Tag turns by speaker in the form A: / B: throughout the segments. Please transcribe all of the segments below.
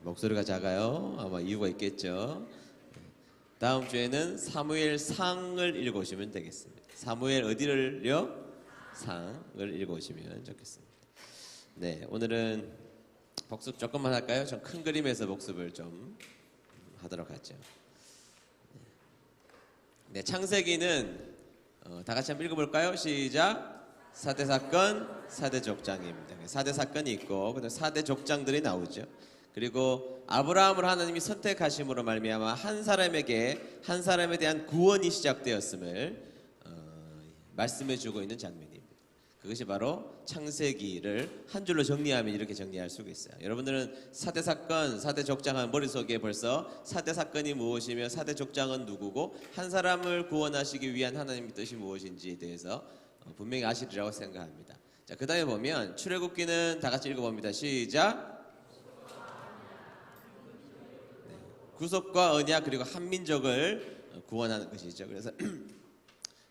A: 목소리가 작아요. 아마 이유가 있겠죠. 다음 주에는 사무엘상을 읽어오시면 되겠습니다. 사무엘 어디를요? 상을 읽어오시면 좋겠습니다. 네, 오늘은 복습 조금만 할까요? 좀 큰 그림에서 복습을 좀 하도록 하죠. 네, 창세기는 다 같이 한번 읽어볼까요? 시작. 4대 사건, 4대 족장입니다. 4대 사건이 있고 그다음 4대 족장들이 나오죠. 그리고 아브라함을 하나님이 선택하심으로 말미암아 한 사람에 대한 구원이 시작되었음을 말씀해주고 있는 장면입니다. 그것이 바로 창세기를 한 줄로 정리하면 이렇게 정리할 수가 있어요. 여러분들은 4대 사건, 4대 족장은 머릿속에 벌써 4대 사건이 무엇이며 4대 족장은 누구고 한 사람을 구원하시기 위한 하나님의 뜻이 무엇인지에 대해서 분명히 아시리라고 생각합니다. 자, 그 다음에 보면 출애굽기는 다 같이 읽어봅니다. 시작. 구속과 언약 그리고 한민족을 구원하는 것이죠. 그래서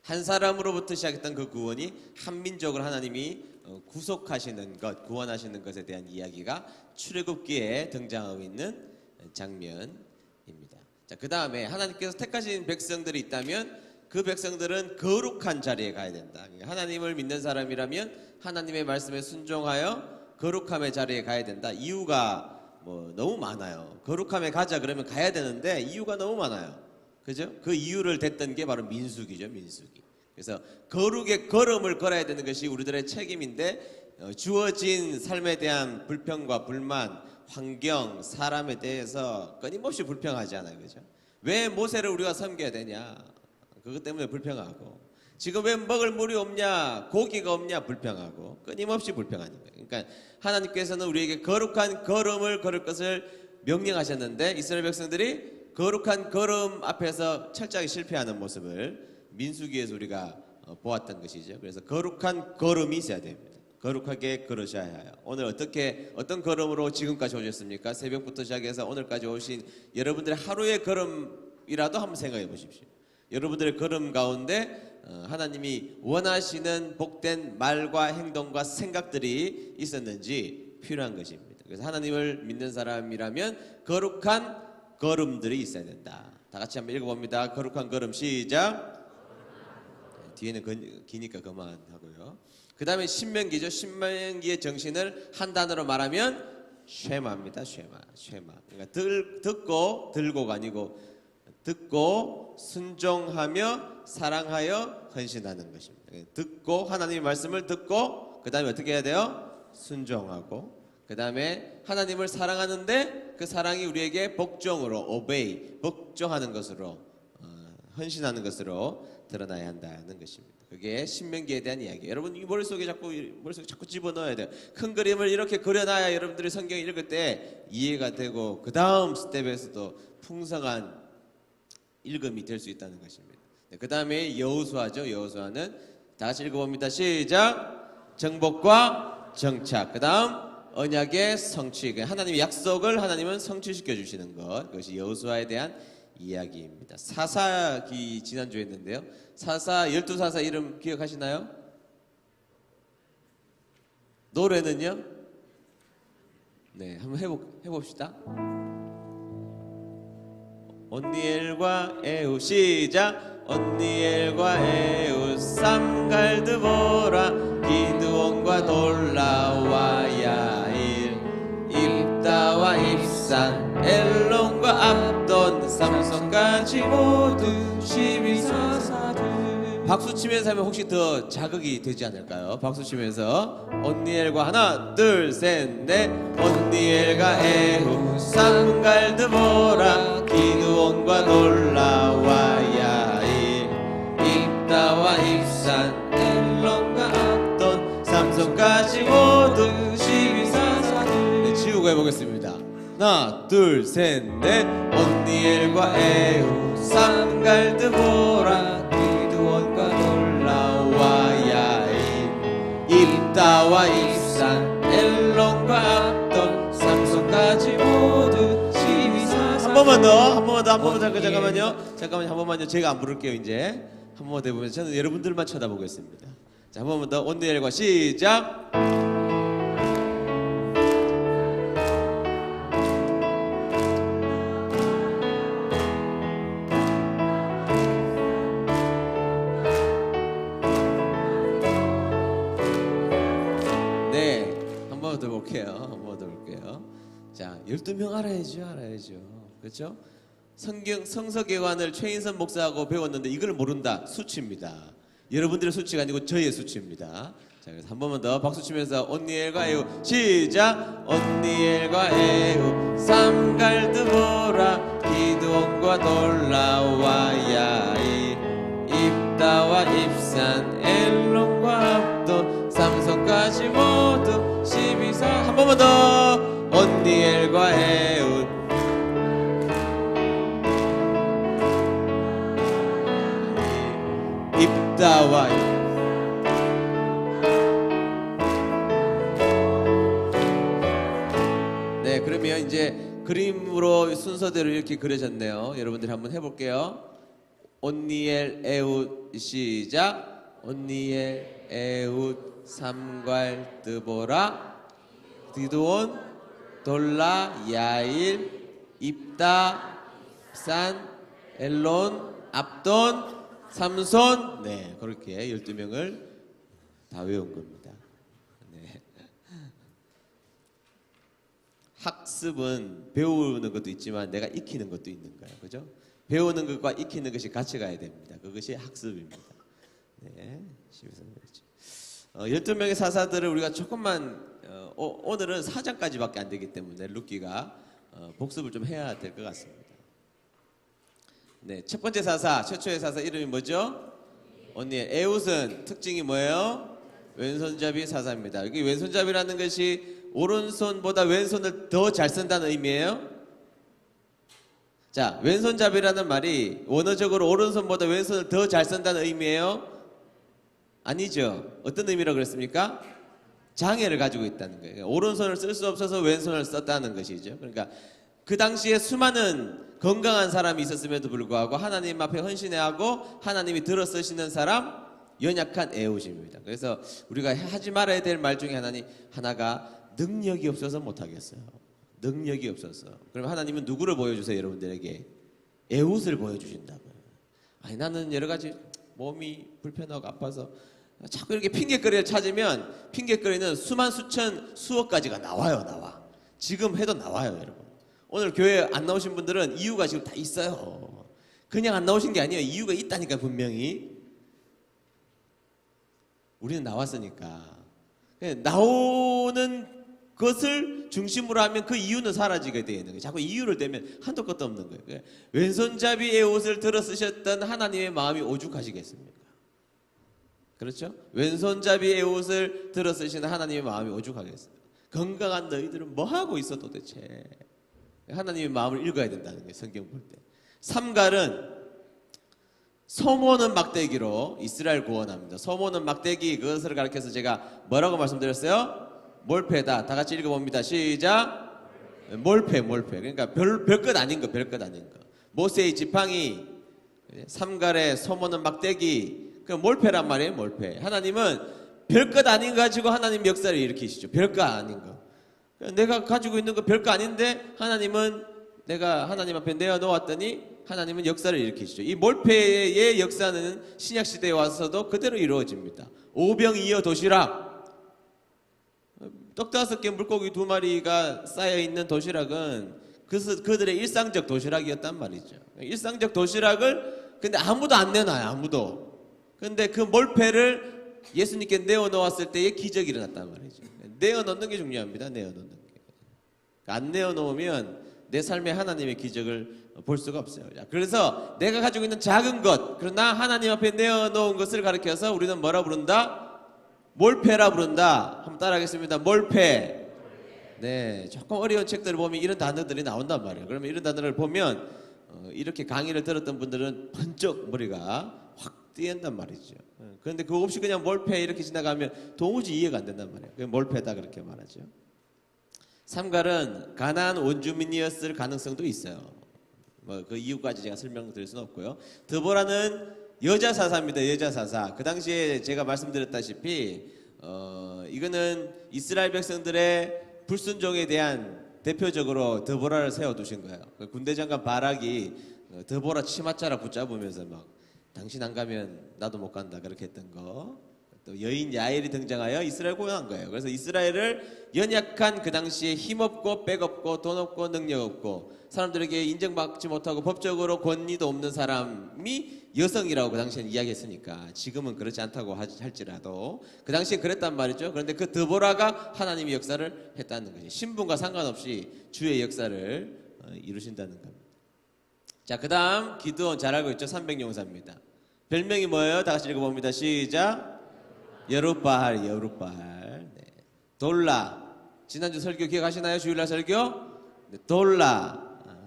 A: 한 사람으로부터 시작했던 그 구원이 한민족을 하나님이 구속하시는 것, 구원하시는 것에 대한 이야기가 출애굽기에 등장하고 있는 장면입니다. 자, 그 다음에 하나님께서 택하신 백성들이 있다면 그 백성들은 거룩한 자리에 가야 된다. 하나님을 믿는 사람이라면 하나님의 말씀에 순종하여 거룩함의 자리에 가야 된다. 이유가 너무 많아요. 거룩함에 가자 그러면 가야 되는데 이유가 너무 많아요. 그죠? 그 이유를 댔던 게 바로 민수기죠. 민수기. 그래서 거룩의 걸음을 걸어야 되는 것이 우리들의 책임인데 주어진 삶에 대한 불평과 불만, 환경, 사람에 대해서 끊임없이 불평하잖아요. 그죠? 왜 모세를 우리가 섬겨야 되냐? 그것 때문에 불평하고, 지금 왜 먹을 물이 없냐, 고기가 없냐 불평하고, 끊임없이 불평하는 거예요. 그러니까 하나님께서는 우리에게 거룩한 걸음을 걸을 것을 명령하셨는데 이스라엘 백성들이 거룩한 걸음 앞에서 철저하게 실패하는 모습을 민수기에서 우리가 보았던 것이죠. 그래서 거룩한 걸음이 있어야 됩니다. 거룩하게 걸으셔야 해요. 오늘 어떤 걸음으로 지금까지 오셨습니까? 새벽부터 시작해서 오늘까지 오신 여러분들의 하루의 걸음이라도 한번 생각해 보십시오. 여러분들의 걸음 가운데 하나님이 원하시는 복된 말과 행동과 생각들이 있었는지 필요한 것입니다. 그래서 하나님을 믿는 사람이라면 거룩한 걸음들이 있어야 된다. 다 같이 한번 읽어봅니다. 거룩한 걸음 시작. 뒤에는 기니까 그만하고요. 그 다음에 신명기죠. 신명기의 정신을 한 단어로 말하면 쉐마입니다. 쉐마. 그러니까 듣고 들고가 아니고 듣고 순종하며 사랑하여 헌신하는 것입니다. 듣고 하나님의 말씀을 듣고 그 다음에 어떻게 해야 돼요? 순종하고 그 다음에 하나님을 사랑하는데 그 사랑이 우리에게 복종으로 obey, 복종하는 것으로 헌신하는 것으로 드러나야 한다는 것입니다. 그게 신명기에 대한 이야기예요. 여러분 이 머릿속에 자꾸 집어넣어야 돼요. 큰 그림을 이렇게 그려놔야 여러분들이 성경을 읽을 때 이해가 되고 그 다음 스텝에서도 풍성한 읽음이 될 수 있다는 것입니다. 네, 그 다음에 여호수아죠. 여호수아는 다 같이 읽어봅니다. 시작. 정복과 정착. 그 다음 언약의 성취. 하나님의 약속을 하나님은 성취시켜 주시는 것. 그것이 여호수아에 대한 이야기입니다. 사사기 지난주에 했는데요. 12사사 이름 기억하시나요? 노래는요? 네, 한번 해봅시다. 온니엘과 에훗 시작. 온니엘과 에훗 삼갈드보라 기드온과 돌라와 야일 입다와 입산 엘론과 압돈 삼손까지 모두 12사사들. 박수 치면서 하면 혹시 더 자극이 되지 않을까요? 박수 치면서 온니엘과 하나 둘 셋 넷 온니엘과 에훗 삼갈드보라 기드온과 놀라와 야일 입다와 입산 엘론과 압돈 삼손까지 모두 12사사들. 네, 지우고 해보겠습니다. 하나 둘 셋 넷 온니엘과 에훗 삼갈드보라 기드온과 놀라와 야일 입다와 입산 엘론과 압돈 삼손까지 모두 12사사들. 한 번만 더 잠깐만요. 한 번만요. 제가 안 부를게요. 이제 한 번만 더 해보면 저는 여러분들만 쳐다보겠습니다. 자, 한 번만 더 온니엘과 시작. 볼게요. 한번 더 볼게요. 자, 12명 알아야죠. 그렇죠? 성서개관을 최인선 목사하고 배웠는데 이걸 모른다. 수치입니다. 여러분들의 수치가 아니고 저의 수치입니다. 자, 그래서 한 번만 더 박수 치면서 온니엘과 에우 시작. 온니엘과 에우 삼갈드보라 기드온과 돌라와 야일 입다와 입산 엘론과 압돈 삼손까지 모두 12사. 한 번만 더. 온니엘과 에우 입다와 네, 그러면 이제 그림으로 순서대로 이렇게 그려졌네요. 여러분들이 한번 해볼게요. 온니엘 에웃 시작. 온니엘 에웃 삼괄 드보라 디드온 돌라 야일 입다 산 엘론 압돈 삼손. 네, 그렇게 12명을 다 외운 겁니다. 네. 학습은 배우는 것도 있지만 내가 익히는 것도 있는 거예요. 그죠? 배우는 것과 익히는 것이 같이 가야 됩니다. 그것이 학습입니다. 네. 12명의 사사들을 우리가 조금만 오늘은 4장까지밖에 안 되기 때문에 루키가 복습을 좀 해야 될 것 같습니다. 네, 첫 번째 사사, 최초의 사사 이름이 뭐죠? 온니엘. 에웃은 특징이 뭐예요? 왼손잡이 사사입니다. 여기 왼손잡이라는 것이 오른손보다 왼손을 더 잘 쓴다는 의미예요. 자, 왼손잡이라는 말이 원어적으로 오른손보다 왼손을 더 잘 쓴다는 의미예요? 아니죠. 어떤 의미라고 그랬습니까? 장애를 가지고 있다는 거예요. 오른손을 쓸 수 없어서 왼손을 썼다는 것이죠. 그러니까 그 당시에 수많은 건강한 사람이 있었음에도 불구하고 하나님 앞에 헌신해하고 하나님이 들어 쓰시는 사람, 연약한 에웃입니다. 그래서 우리가 하지 말아야 될 말 중에 하나가 능력이 없어서 못하겠어요. 능력이 없어서. 그럼 하나님은 누구를 보여주세요? 여러분들에게 에웃을 보여주신다고요. 아니 나는 여러 가지 몸이 불편하고 아파서 자꾸 이렇게 핑계거리를 찾으면 핑계거리는 수만 수천 수억 가지가 나와. 지금 해도 나와요, 여러분. 오늘 교회 안 나오신 분들은 이유가 지금 다 있어요. 그냥 안 나오신 게 아니에요. 이유가 있다니까 분명히. 우리는 나왔으니까. 나오는 것을 중심으로 하면 그 이유는 사라지게 되는 거예요. 자꾸 이유를 대면 한도 끝도 없는 거예요. 왼손잡이의 옷을 들어 쓰셨던 하나님의 마음이 오죽하시겠습니까? 그렇죠? 왼손잡이의 옷을 들어 쓰시는 하나님의 마음이 오죽하겠습니까? 건강한 너희들은 뭐 하고 있어 도대체? 하나님의 마음을 읽어야 된다는 거예요. 성경 볼 때. 삼갈은 소모는 막대기로 이스라엘 구원합니다. 소모는 막대기, 그것을 가르쳐서 제가 뭐라고 말씀드렸어요? 몰패다. 다 같이 읽어봅니다. 시작. 몰패. 그러니까 별것 아닌 거. 모세의 지팡이, 삼갈의 소모는 막대기, 그 몰패란 말이에요. 몰패. 하나님은 별것 아닌 거 가지고 하나님 역사를 일으키시죠. 별것 아닌 거. 내가 가지고 있는 거 별거 아닌데 하나님은 내가 하나님 앞에 내어놓았더니 하나님은 역사를 일으키시죠. 이 몰패의 역사는 신약시대에 와서도 그대로 이루어집니다. 오병이어 도시락, 떡 5개 물고기 2마리가 쌓여있는 도시락은 그들의 일상적 도시락이었단 말이죠. 일상적 도시락을 근데 아무도 안 내놔요. 아무도. 근데 그 몰패를 예수님께 내어놓았을 때에 기적이 일어났단 말이죠. 내어놓는 게 중요합니다. 내어놓는 게. 안 내어놓으면 내 삶에 하나님의 기적을 볼 수가 없어요. 그래서 내가 가지고 있는 작은 것, 그러나 하나님 앞에 내어놓은 것을 가리켜서 우리는 뭐라 부른다? 몰패라 부른다. 한번 따라하겠습니다. 몰패. 네, 조금 어려운 책들을 보면 이런 단어들이 나온단 말이에요. 그러면 이런 단어를 보면 이렇게 강의를 들었던 분들은 번쩍 머리가 확 뛰는단 말이죠. 그런데 그거 없이 그냥 몰패 이렇게 지나가면 도무지 이해가 안 된단 말이에요. 그게 몰패다 그렇게 말하죠. 삼갈은 가나안 원주민이었을 가능성도 있어요. 뭐 그 이유까지 제가 설명드릴 수는 없고요. 드보라는 여자 사사입니다. 여자 사사. 그 당시에 제가 말씀드렸다시피 이거는 이스라엘 백성들의 불순종에 대한 대표적으로 드보라를 세워두신 거예요. 군대 장관 바락이 드보라 치맛자락 붙잡으면서 막 당신 안 가면 나도 못 간다 그렇게 했던 거. 또 여인 야엘이 등장하여 이스라엘 구원한 거예요. 그래서 이스라엘을 연약한 그 당시에 힘없고 백없고 돈 없고 능력 없고 사람들에게 인정받지 못하고 법적으로 권리도 없는 사람이 여성이라고 그 당시에는 이야기했으니까 지금은 그렇지 않다고 할지라도 그 당시엔 그랬단 말이죠. 그런데 그 드보라가 하나님의 역사를 했다는 거지. 신분과 상관없이 주의 역사를 이루신다는 겁니다. 자, 그 다음 기드온 잘 알고 있죠? 300용사입니다. 별명이 뭐예요? 다 같이 읽어봅니다. 시작. 여룻바알. 네. 돌라. 지난주 설교 기억하시나요? 주일날 설교? 네, 돌라.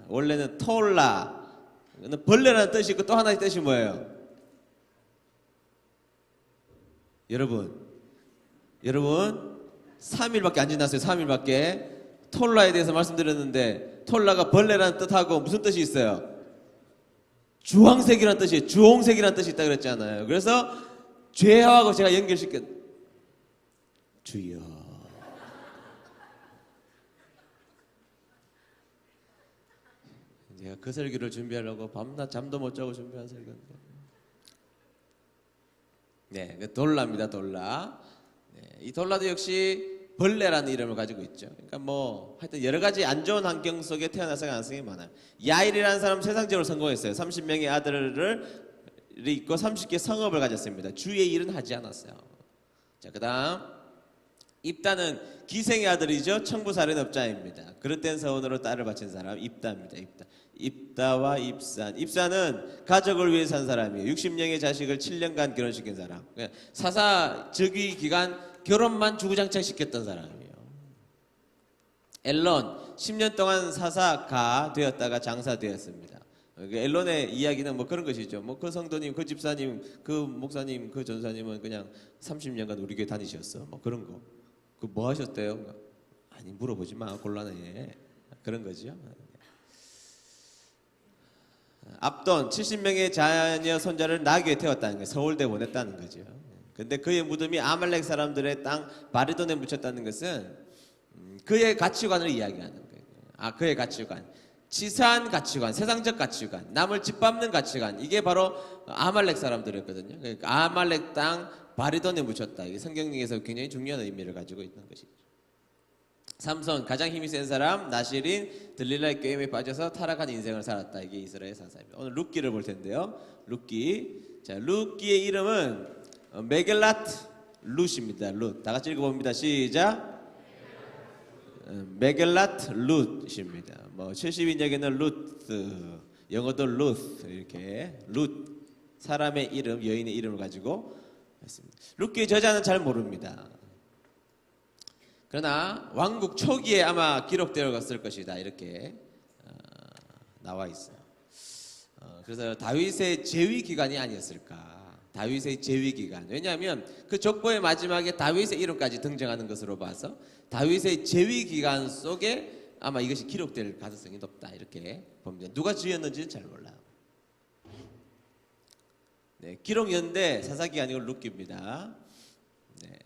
A: 원래는 톨라. 벌레라는 뜻이 있고 또 하나의 뜻이 뭐예요? 여러분 3일밖에 안 지났어요. 3일밖에. 톨라에 대해서 말씀드렸는데 톨라가 벌레라는 뜻하고 무슨 뜻이 있어요? 주황색이라는 뜻이, 주홍색이라는 뜻이 있다 그랬잖아요. 그래서 죄하고 제가 연결시켜 주여. 제가 그 설교를 준비하려고 밤낮 잠도 못 자고 준비한 설교인데. 네, 돌라입니다. 돌라. 네, 이 돌라도 역시 벌레라는 이름을 가지고 있죠. 그러니까 뭐 하여튼 여러 가지 안 좋은 환경 속에 태어나서 가능성이 많아요. 야일이라는 사람 세상적으로 성공했어요. 30명의 아들을 있고 30개 성읍을 가졌습니다. 주의 일은 하지 않았어요. 자, 그다음 입다는 기생의 아들이죠. 청부살인업자입니다. 그릇된 서원으로 딸을 바친 사람 입다입니다. 입다와 입산. 입산은 가족을 위해 산 사람이에요. 60명의 자식을 7년간 결혼시킨 사람. 사사 즉위 기간 결혼만 주구장창 시켰던 사람이에요. 엘론 10년 동안 사사가 되었다가 장사되었습니다. 엘론의 이야기는 뭐 그런 것이죠. 뭐 그 성도님, 그 집사님, 그 목사님, 그 전사님은 그냥 30년간 우리 교회 다니셨어. 뭐 그런 거. 그 뭐 하셨대요? 아니 물어보지 마. 곤란해. 그런 거죠. 압돈 70명의 자녀 손자를 나귀에 태웠다는 거예요. 서울대 보냈다는 거죠. 근데 그의 무덤이 아말렉 사람들의 땅 바리돈에 묻혔다는 것은 그의 가치관을 이야기하는 거예요. 그의 가치관. 치사한 가치관, 세상적 가치관, 남을 짓밟는 가치관. 이게 바로 아말렉 사람들이었거든요. 그러니까 아말렉 땅 바리돈에 묻혔다. 이게 성경에서 굉장히 중요한 의미를 가지고 있는 것이죠. 삼손 가장 힘이 센 사람 나실인 들릴라의 게임에 빠져서 타락한 인생을 살았다. 이게 이스라엘 사사입니다. 오늘 룻기를 볼 텐데요. 룻기. 자, 룻기의 이름은 메겔라트 룻입니다. 룻. 다 같이 읽어봅니다. 시작. 메겔라트 룻입니다. 뭐 70인역에는 루트, 영어도 루스 이렇게 룻 사람의 이름, 여인의 이름을 가지고 했습니다. 룻기의 저자는 잘 모릅니다. 그러나 왕국 초기에 아마 기록되었을 것이다 이렇게 나와 있어요. 그래서 다윗의 재위 기간이 아니었을까. 다윗의 재위 기간. 왜냐하면 그 족보의 마지막에 다윗의 이름까지 등장하는 것으로 봐서 다윗의 재위 기간 속에 아마 이것이 기록될 가능성이 높다 이렇게 봅니다. 누가 지었는지는 잘 몰라요. 네, 기록연대 사사기 아니고 룻기입니다. 네.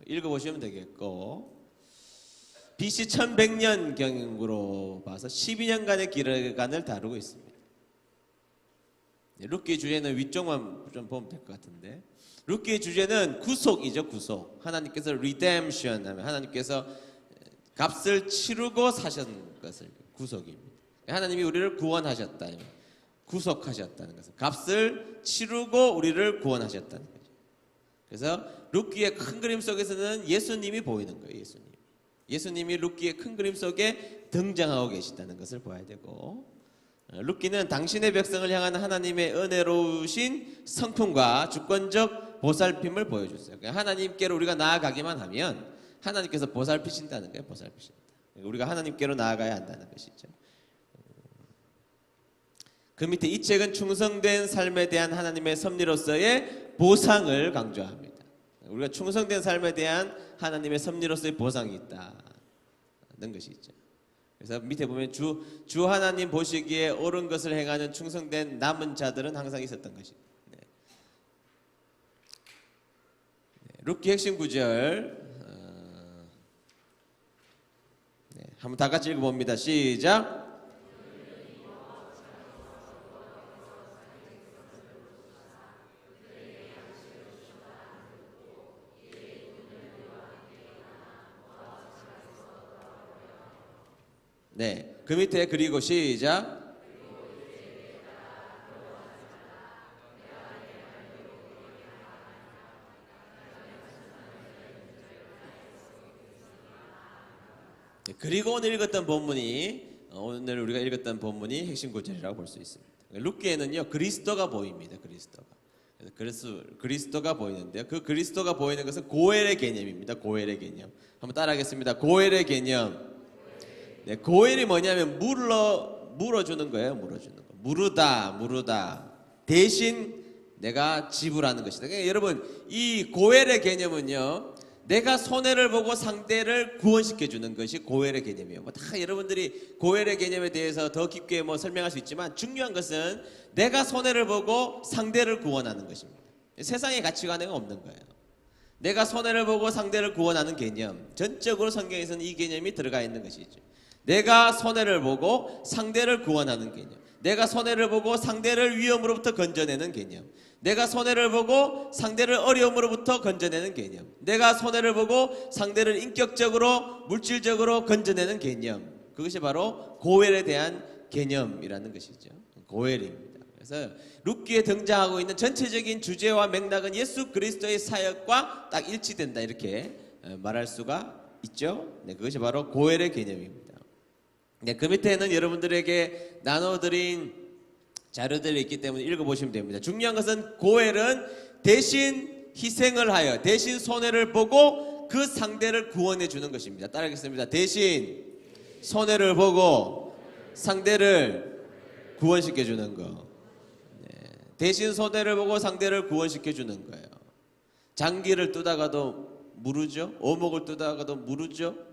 A: 읽어보시면 되겠고 BC 1100년경으로 봐서 12년간의 기간을 다루고 있습니다. 네, 룻기 주제는 위쪽만 좀 보면 될 것 같은데 룻기의 주제는 구속이죠. 구속. 하나님께서 redemption 하면 하나님께서 값을 치르고 사신 것을 구속입니다. 하나님이 우리를 구원하셨다. 구속하셨다는 것은 값을 치르고 우리를 구원하셨다는 거죠. 그래서 룻기의 큰 그림 속에서는 예수님이 보이는 거예요. 예수님이 룻기의 큰 그림 속에 등장하고 계시다는 것을 봐야 되고 룻기는 당신의 백성을 향한 하나님의 은혜로우신 성품과 주권적 보살핌을 보여줬어요. 그러니까 하나님께로 우리가 나아가기만 하면 하나님께서 보살피신다는 거예요. 보살피신다. 우리가 하나님께로 나아가야 한다는 것이죠. 그 밑에 이 책은 충성된 삶에 대한 하나님의 섭리로서의 보상을 강조합니다. 우리가 충성된 삶에 대한 하나님의 섭리로서의 보상이 있다는 것이 있죠. 그래서 밑에 보면 주 하나님 보시기에 옳은 것을 행하는 충성된 남은 자들은 항상 있었던 것입니다. 네. 룻기 핵심 구절 한번 다 같이 읽어봅니다. 시작. 네, 그 밑에 그리고 시작. 그리고 오늘 읽었던 본문이 오늘 우리가 읽었던 본문이 핵심 구절이라고 볼 수 있습니다. 룻기에는요 그리스도가 보입니다. 그래서 그리스도가 보이는데요. 그 그리스도가 보이는 것은 고엘의 개념입니다. 고엘의 개념. 한번 따라하겠습니다. 고엘의 개념. 네, 고엘이 뭐냐면 물어주는 거예요. 무르다. 대신 내가 지불하는 것이다. 그러니까 여러분 이 고엘의 개념은요. 내가 손해를 보고 상대를 구원시켜 주는 것이 고엘의 개념이에요. 다 여러분들이 고엘의 개념에 대해서 더 깊게 설명할 수 있지만 중요한 것은 내가 손해를 보고 상대를 구원하는 것입니다. 세상의 가치관에 없는 거예요. 내가 손해를 보고 상대를 구원하는 개념. 전적으로 성경에서는 이 개념이 들어가 있는 것이죠. 내가 손해를 보고 상대를 구원하는 개념. 내가 손해를 보고 상대를 위험으로부터 건져내는 개념. 내가 손해를 보고 상대를 어려움으로부터 건져내는 개념. 내가 손해를 보고 상대를 인격적으로 물질적으로 건져내는 개념. 그것이 바로 고엘에 대한 개념이라는 것이죠. 고엘입니다. 그래서 룻기에 등장하고 있는 전체적인 주제와 맥락은 예수 그리스도의 사역과 딱 일치된다 이렇게 말할 수가 있죠. 네, 그것이 바로 고엘의 개념입니다. 네, 그 밑에는 여러분들에게 나눠드린 자료들이 있기 때문에 읽어보시면 됩니다. 중요한 것은 고엘은 대신 희생을 하여 대신 손해를 보고 그 상대를 구원해 주는 것입니다. 따라하겠습니다. 대신 손해를 보고 상대를 구원시켜 주는 거. 네, 대신 손해를 보고 상대를 구원시켜 주는 거예요. 장기를 뜨다가도 무르죠. 오목을 뜨다가도 무르죠.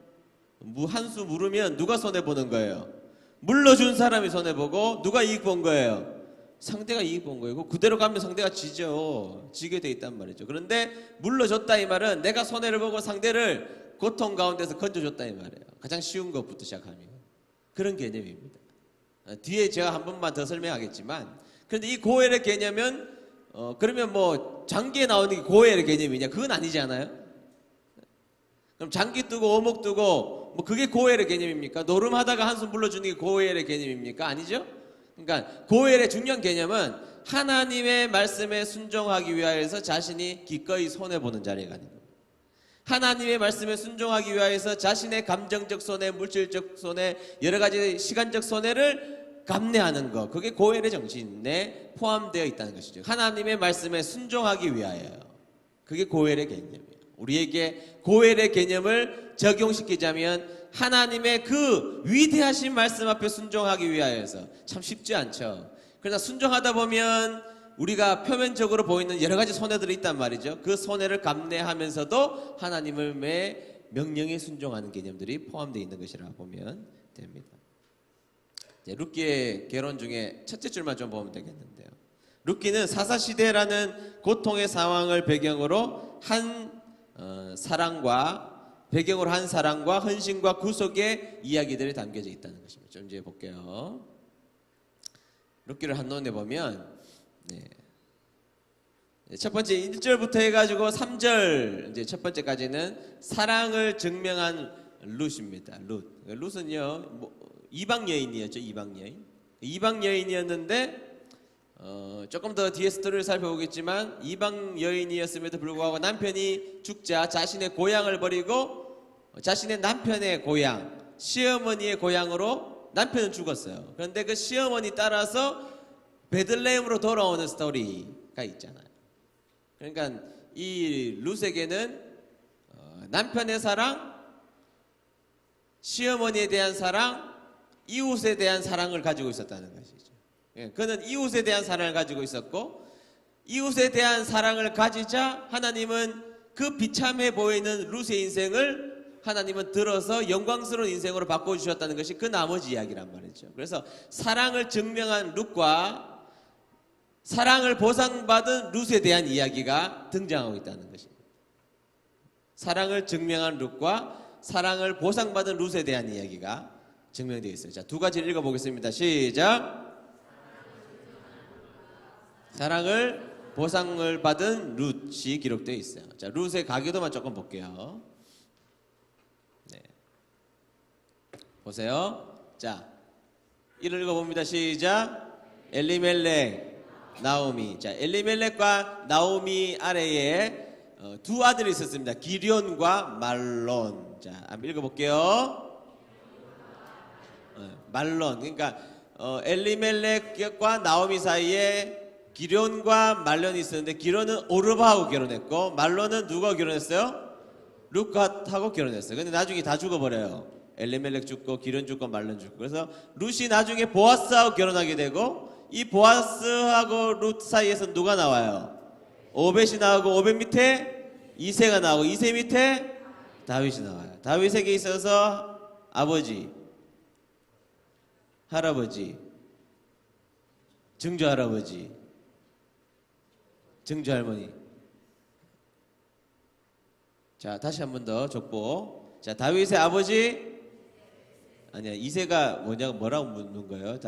A: 한 수 물으면 누가 손해보는 거예요? 물러준 사람이 손해보고 누가 이익 본 거예요? 상대가 이익 본 거예요. 그대로 가면 상대가 지죠. 지게 돼 있단 말이죠. 그런데 물러줬다 이 말은 내가 손해를 보고 상대를 고통 가운데서 건져줬다 이 말이에요. 가장 쉬운 것부터 시작하면 그런 개념입니다. 뒤에 제가 한 번만 더 설명하겠지만 그런데 이 고엘의 개념은 그러면 장기에 나오는 게 고엘의 개념이냐? 그건 아니잖아요. 그럼 장기 뜨고 오목 뜨고 그게 고엘의 개념입니까? 노름하다가 한숨 불러주는 게 고엘의 개념입니까? 아니죠? 그러니까 고엘의 중요한 개념은 하나님의 말씀에 순종하기 위하여서 자신이 기꺼이 손해보는 자리에 가는 겁니다. 하나님의 말씀에 순종하기 위하여서 자신의 감정적 손해, 물질적 손해, 여러 가지 시간적 손해를 감내하는 것. 그게 고엘의 정신에 포함되어 있다는 것이죠. 하나님의 말씀에 순종하기 위하여. 그게 고엘의 개념이에요. 우리에게 고엘의 개념을 적용시키자면 하나님의 그 위대하신 말씀 앞에 순종하기 위하여서 참 쉽지 않죠. 그러나 순종하다 보면 우리가 표면적으로 보이는 여러 가지 손해들이 있단 말이죠. 그 손해를 감내하면서도 하나님의 명령에 순종하는 개념들이 포함되어 있는 것이라 보면 됩니다. 룻기의 개론 중에 첫째 줄만 좀 보면 되겠는데요. 룻기는 사사시대라는 고통의 상황을 배경으로 한 사랑과 헌신과 구속의 이야기들이 담겨져 있다는 것입니다. 좀 이제 볼게요. 룻기를 한눈에 보면 첫 번째 1절부터 해가지고 3절 이제 첫 번째까지는 사랑을 증명한 룻입니다. 룻은요 이방 여인이었죠. 이방 여인이었는데 조금 더 뒤에 스토리를 살펴보겠지만 이방 여인이었음에도 불구하고 남편이 죽자 자신의 고향을 버리고 자신의 남편의 고향 시어머니의 고향으로 남편은 죽었어요. 그런데 그 시어머니 따라서 베들레헴으로 돌아오는 스토리가 있잖아요. 그러니까 이 룻에게는 남편의 사랑, 시어머니에 대한 사랑, 이웃에 대한 사랑을 가지고 있었다는 것이죠. 그는 이웃에 대한 사랑을 가지고 있었고 이웃에 대한 사랑을 가지자 하나님은 그 비참해 보이는 룻의 인생을 하나님은 들어서 영광스러운 인생으로 바꿔주셨다는 것이 그 나머지 이야기란 말이죠. 그래서 사랑을 증명한 룻과 사랑을 보상받은 룻에 대한 이야기가 등장하고 있다는 것입니다. 사랑을 증명한 룻과 사랑을 보상받은 룻에 대한 이야기가 증명되어 있어요. 자, 두 가지를 읽어보겠습니다. 시작. 사랑을 보상을 받은 룻이 기록되어 있어요. 자, 룻의 가계도만 조금 볼게요. 네. 보세요. 자, 이를 읽어봅니다. 시작. 엘리멜렉, 나오미. 자, 엘리멜렉과 나오미 아래에 두 아들이 있었습니다. 기련과 말론. 자, 한번 읽어볼게요. 말론. 그러니까 엘리멜렉과 나오미 사이에 기련과 말론이 있었는데, 기련은 오르바하고 결혼했고 말론은 누가 결혼했어요? 룻갓하고 결혼했어요. 근데 나중에 다 죽어버려요. 엘리멜렉 죽고 기련 죽고 말론 죽고. 그래서 룻이 나중에 보아스하고 결혼하게 되고, 이 보아스하고 룻 사이에서 누가 나와요? 오벳이 나오고, 오벳 밑에 이새가 나오고, 이새 밑에 다윗이 나와요. 다윗에게 있어서 아버지, 할아버지, 증조할아버지, 증조할머니. 자, 다시 한 번 더 족보. 자, 다윗의 아버지, 아니야, 이새가 뭐라고 묻는 거예요?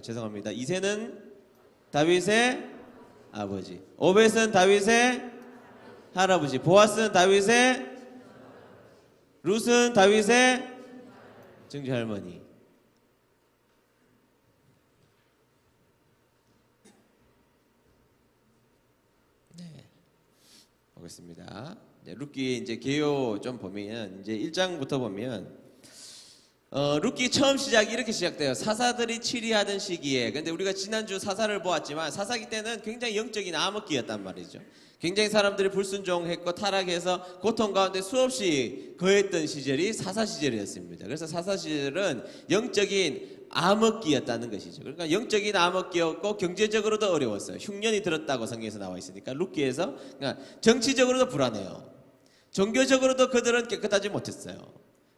A: 죄송합니다. 이새는 다윗의 아버지, 오벳은 다윗의 할아버지, 보아스는 다윗의, 룻은 다윗의 증조할머니. 보겠습니다. 룻기 이제 개요 좀 보면, 이제 1장부터 보면 룻기 처음 시작이 이렇게 시작돼요. 사사들이 치리하던 시기에. 근데 우리가 지난주 사사를 보았지만, 사사기 때는 굉장히 영적인 암흑기였단 말이죠. 굉장히 사람들이 불순종했고 타락해서 고통 가운데 수없이 거했던 시절이 사사 시절이었습니다. 그래서 사사 시절은 영적인 암흑기였다는 것이죠. 그러니까 영적인 암흑기였고 경제적으로도 어려웠어요. 흉년이 들었다고 성경에서 나와 있으니까. 룻기에서. 그러니까 정치적으로도 불안해요. 종교적으로도 그들은 깨끗하지 못했어요.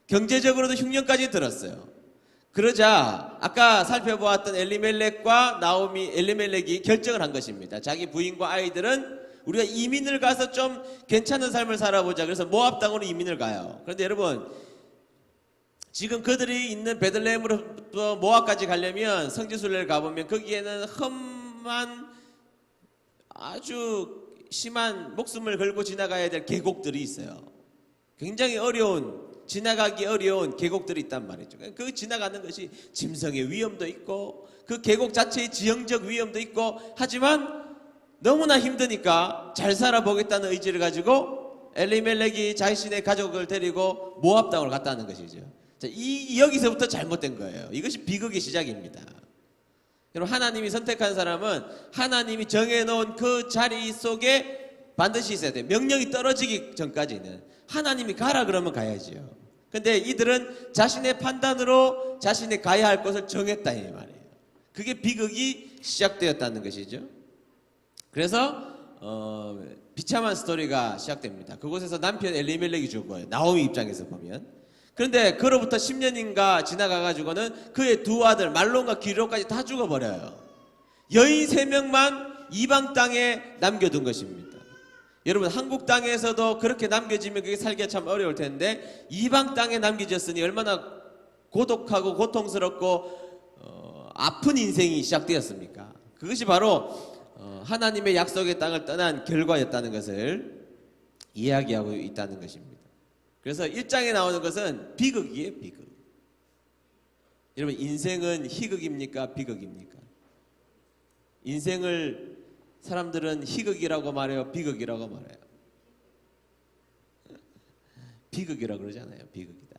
A: 경제적으로도 흉년까지 들었어요. 그러자 아까 살펴보았던 엘리멜렉과 나오미, 엘리멜렉이 결정을 한 것입니다. 자기 부인과 아이들은 우리가 이민을 가서 좀 괜찮은 삶을 살아보자. 그래서 모압 땅으로 이민을 가요. 그런데 여러분, 지금 그들이 있는 베들레헴으로부터 모압까지 가려면 성지순례를 가보면 거기에는 험한, 아주 심한, 목숨을 걸고 지나가야 될 계곡들이 있어요. 굉장히 지나가기 어려운 계곡들이 있단 말이죠. 그 지나가는 것이 짐승의 위험도 있고 그 계곡 자체의 지형적 위험도 있고, 하지만 너무나 힘드니까 잘 살아보겠다는 의지를 가지고 엘리멜렉이 자신의 가족을 데리고 모압 땅으로 갔다는 것이죠. 자, 여기서부터 잘못된 거예요. 이것이 비극의 시작입니다. 여러분, 하나님이 선택한 사람은 하나님이 정해놓은 그 자리 속에 반드시 있어야 돼요. 명령이 떨어지기 전까지는 하나님이 가라 그러면 가야지요. 근데 이들은 자신의 판단으로 자신이 가야 할 것을 정했다 이 말이에요. 그게 비극이 시작되었다는 것이죠. 그래서 비참한 스토리가 시작됩니다. 그곳에서 남편 엘리멜렉이 죽어요. 나오미 입장에서 보면. 그런데 그로부터 10년인가 지나가가지고는 그의 두 아들 말론과 기료까지 다 죽어버려요. 여인 3명만 이방 땅에 남겨둔 것입니다. 여러분, 한국 땅에서도 그렇게 남겨지면 그게 살기가 참 어려울 텐데, 이방 땅에 남겨졌으니 얼마나 고독하고 고통스럽고 아픈 인생이 시작되었습니까? 그것이 바로 하나님의 약속의 땅을 떠난 결과였다는 것을 이야기하고 있다는 것입니다. 그래서 1장에 나오는 것은 비극이에요, 비극. 여러분, 인생은 희극입니까, 비극입니까? 인생을 사람들은 희극이라고 말해요, 비극이라고 말해요? 비극이라고 그러잖아요. 비극이다.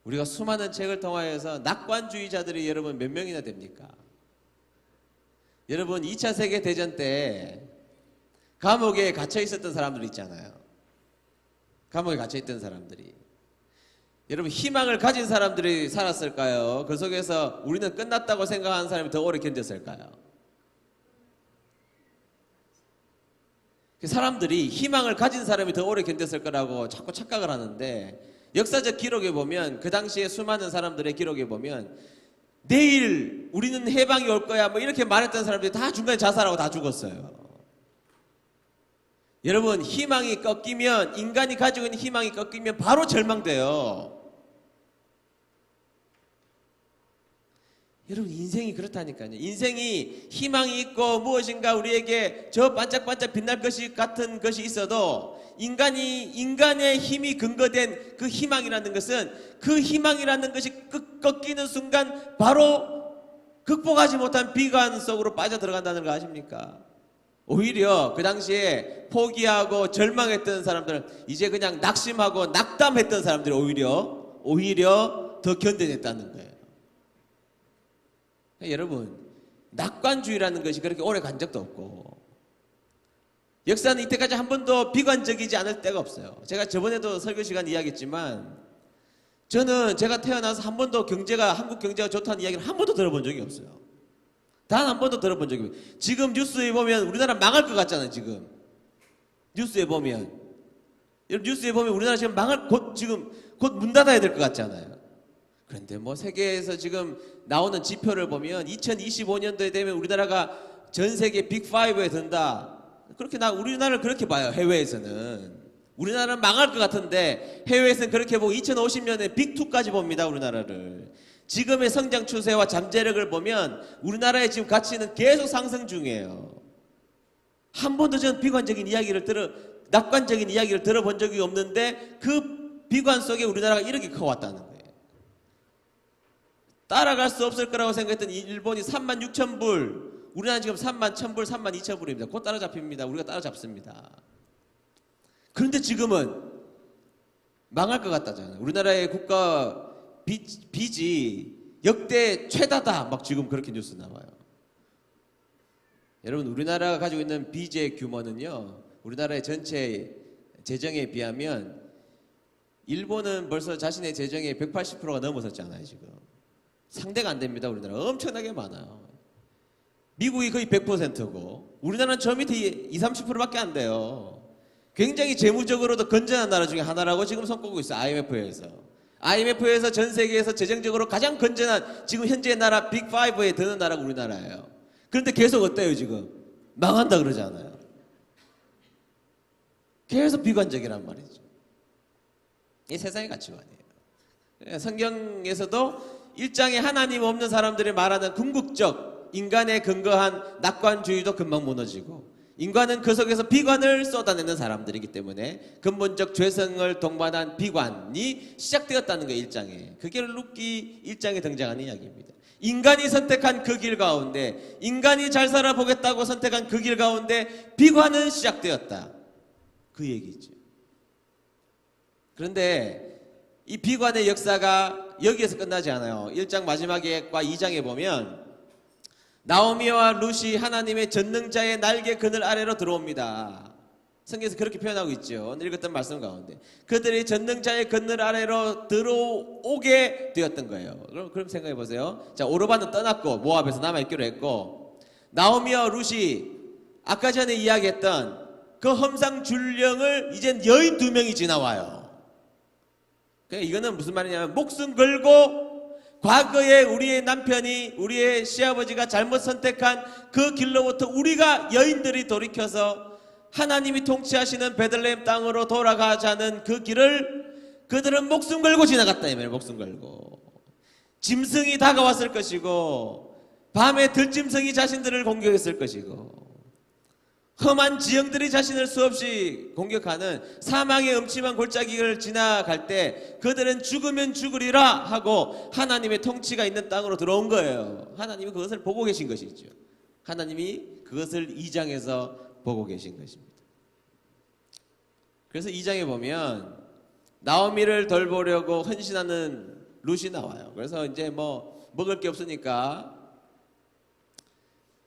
A: 우리가 수많은 책을 통하여서 낙관주의자들이 여러분 몇 명이나 됩니까? 여러분, 2차 세계대전 때 감옥에 갇혀 있었던 사람들 있잖아요. 감옥에 갇혀 있던 사람들이. 여러분, 희망을 가진 사람들이 살았을까요? 그 속에서 우리는 끝났다고 생각하는 사람이 더 오래 견뎠을까요? 사람들이 희망을 가진 사람이 더 오래 견뎠을 거라고 자꾸 착각을 하는데, 역사적 기록에 보면, 그 당시에 수많은 사람들의 기록에 보면 내일 우리는 해방이 올 거야 뭐 이렇게 말했던 사람들이 다 중간에 자살하고 다 죽었어요. 여러분, 희망이 꺾이면, 인간이 가지고 있는 희망이 꺾이면 바로 절망돼요. 여러분 인생이 그렇다니까요. 인생이 희망이 있고 무엇인가 우리에게 저 반짝반짝 빛날 것이 같은 것이 있어도 인간의 힘이 근거된 그 희망이라는 것은 그 희망이라는 것이 꺾이는 순간 바로 극복하지 못한 비관 속으로 빠져 들어간다는 거 아십니까? 오히려 그 당시에 포기하고 절망했던 사람들은 이제 그냥 낙심하고 낙담했던 사람들이 오히려 더 견뎌냈다는 거예요. 여러분, 낙관주의라는 것이 그렇게 오래 간 적도 없고 역사는 이때까지 한 번도 비관적이지 않을 때가 없어요. 제가 저번에도 설교 시간 이야기했지만 저는 제가 태어나서 한 번도 한국 경제가 좋다는 이야기를 한 번도 들어본 적이 없어요. 단 한 번도 들어본 적이 없어요. 지금 뉴스에 보면 우리나라 망할 것 같잖아요. 지금 뉴스에 보면 우리나라 지금 곧 문 닫아야 될 것 같잖아요. 그런데 뭐 세계에서 지금 나오는 지표를 보면 2025년도에 되면 우리나라가 전 세계 빅5에 든다. 우리나라를 그렇게 봐요. 해외에서는. 우리나라는 망할 것 같은데 해외에서는 그렇게 보고 2050년에 빅2까지 봅니다. 우리나라를. 지금의 성장 추세와 잠재력을 보면 우리나라의 지금 가치는 계속 상승 중이에요. 한 번도 저는 낙관적인 이야기를 들어본 적이 없는데 그 비관 속에 우리나라가 이렇게 커왔다는 거예요. 따라갈 수 없을 거라고 생각했던 일본이 36,000불, 우리나라는 지금 31,000불, 32,000불입니다. 곧 따라잡힙니다. 우리가 따라잡습니다. 그런데 지금은 망할 것 같다잖아요. 우리나라의 국가 빚이 역대 최다다. 막 지금 그렇게 뉴스 나와요. 여러분, 우리나라가 가지고 있는 빚의 규모는요, 우리나라의 전체 재정에 비하면 일본은 벌써 자신의 재정의 180%가 넘어섰잖아요. 지금 상대가 안 됩니다. 우리나라 엄청나게 많아요. 미국이 거의 100%고 우리나라는 저 밑에 20-30%밖에 안 돼요. 굉장히 재무적으로도 건전한 나라 중에 하나라고 지금 손꼽고 있어요. IMF에서 전 세계에서 재정적으로 가장 건전한 지금 현재 나라 빅5에 드는 나라가 우리나라예요. 그런데 계속 어때요? 지금 망한다 그러잖아요. 계속 비관적이란 말이죠. 이 세상의 가치관이에요. 성경에서도 1장에 하나님 없는 사람들이 말하는 궁극적 인간에 근거한 낙관주의도 금방 무너지고 인간은 그 속에서 비관을 쏟아내는 사람들이기 때문에 근본적 죄성을 동반한 비관이 시작되었다는 거예요. 1장에. 그게 룻기 1장에 등장하는 이야기입니다. 인간이 선택한 그 길 가운데 인간이 잘 살아보겠다고 선택한 그 길 가운데 비관은 시작되었다. 그 얘기죠. 그런데 이 비관의 역사가 여기에서 끝나지 않아요. 1장 마지막과 2장에 보면 나오미와 룻이 하나님의 전능자의 날개 그늘 아래로 들어옵니다. 성경에서 그렇게 표현하고 있죠. 오늘 읽었던 말씀 가운데 그들이 전능자의 그늘 아래로 들어오게 되었던 거예요. 그럼 생각해 보세요. 자, 오르반은 떠났고 모압에서 남아있기로 했고 나오미와 룻이 아까 전에 이야기했던 그 험상 줄령을 이젠 여인 2명이 지나와요. 그러니까 이거는 무슨 말이냐면 목숨 걸고 과거에 우리의 남편이 우리의 시아버지가 잘못 선택한 그 길로부터 우리가 여인들이 돌이켜서 하나님이 통치하시는 베들레헴 땅으로 돌아가자는 그 길을 그들은 목숨 걸고 지나갔다 이 말이에요. 목숨 걸고 짐승이 다가왔을 것이고 밤에 들짐승이 자신들을 공격했을 것이고 험한 지형들이 자신을 수없이 공격하는 사망의 음침한 골짜기를 지나갈 때 그들은 죽으면 죽으리라 하고 하나님의 통치가 있는 땅으로 들어온 거예요. 하나님이 그것을 보고 계신 것이죠. 하나님이 그것을 2장에서 보고 계신 것입니다. 그래서 2장에 보면 나오미를 돌보려고 헌신하는 룻이 나와요. 그래서 이제 뭐 먹을 게 없으니까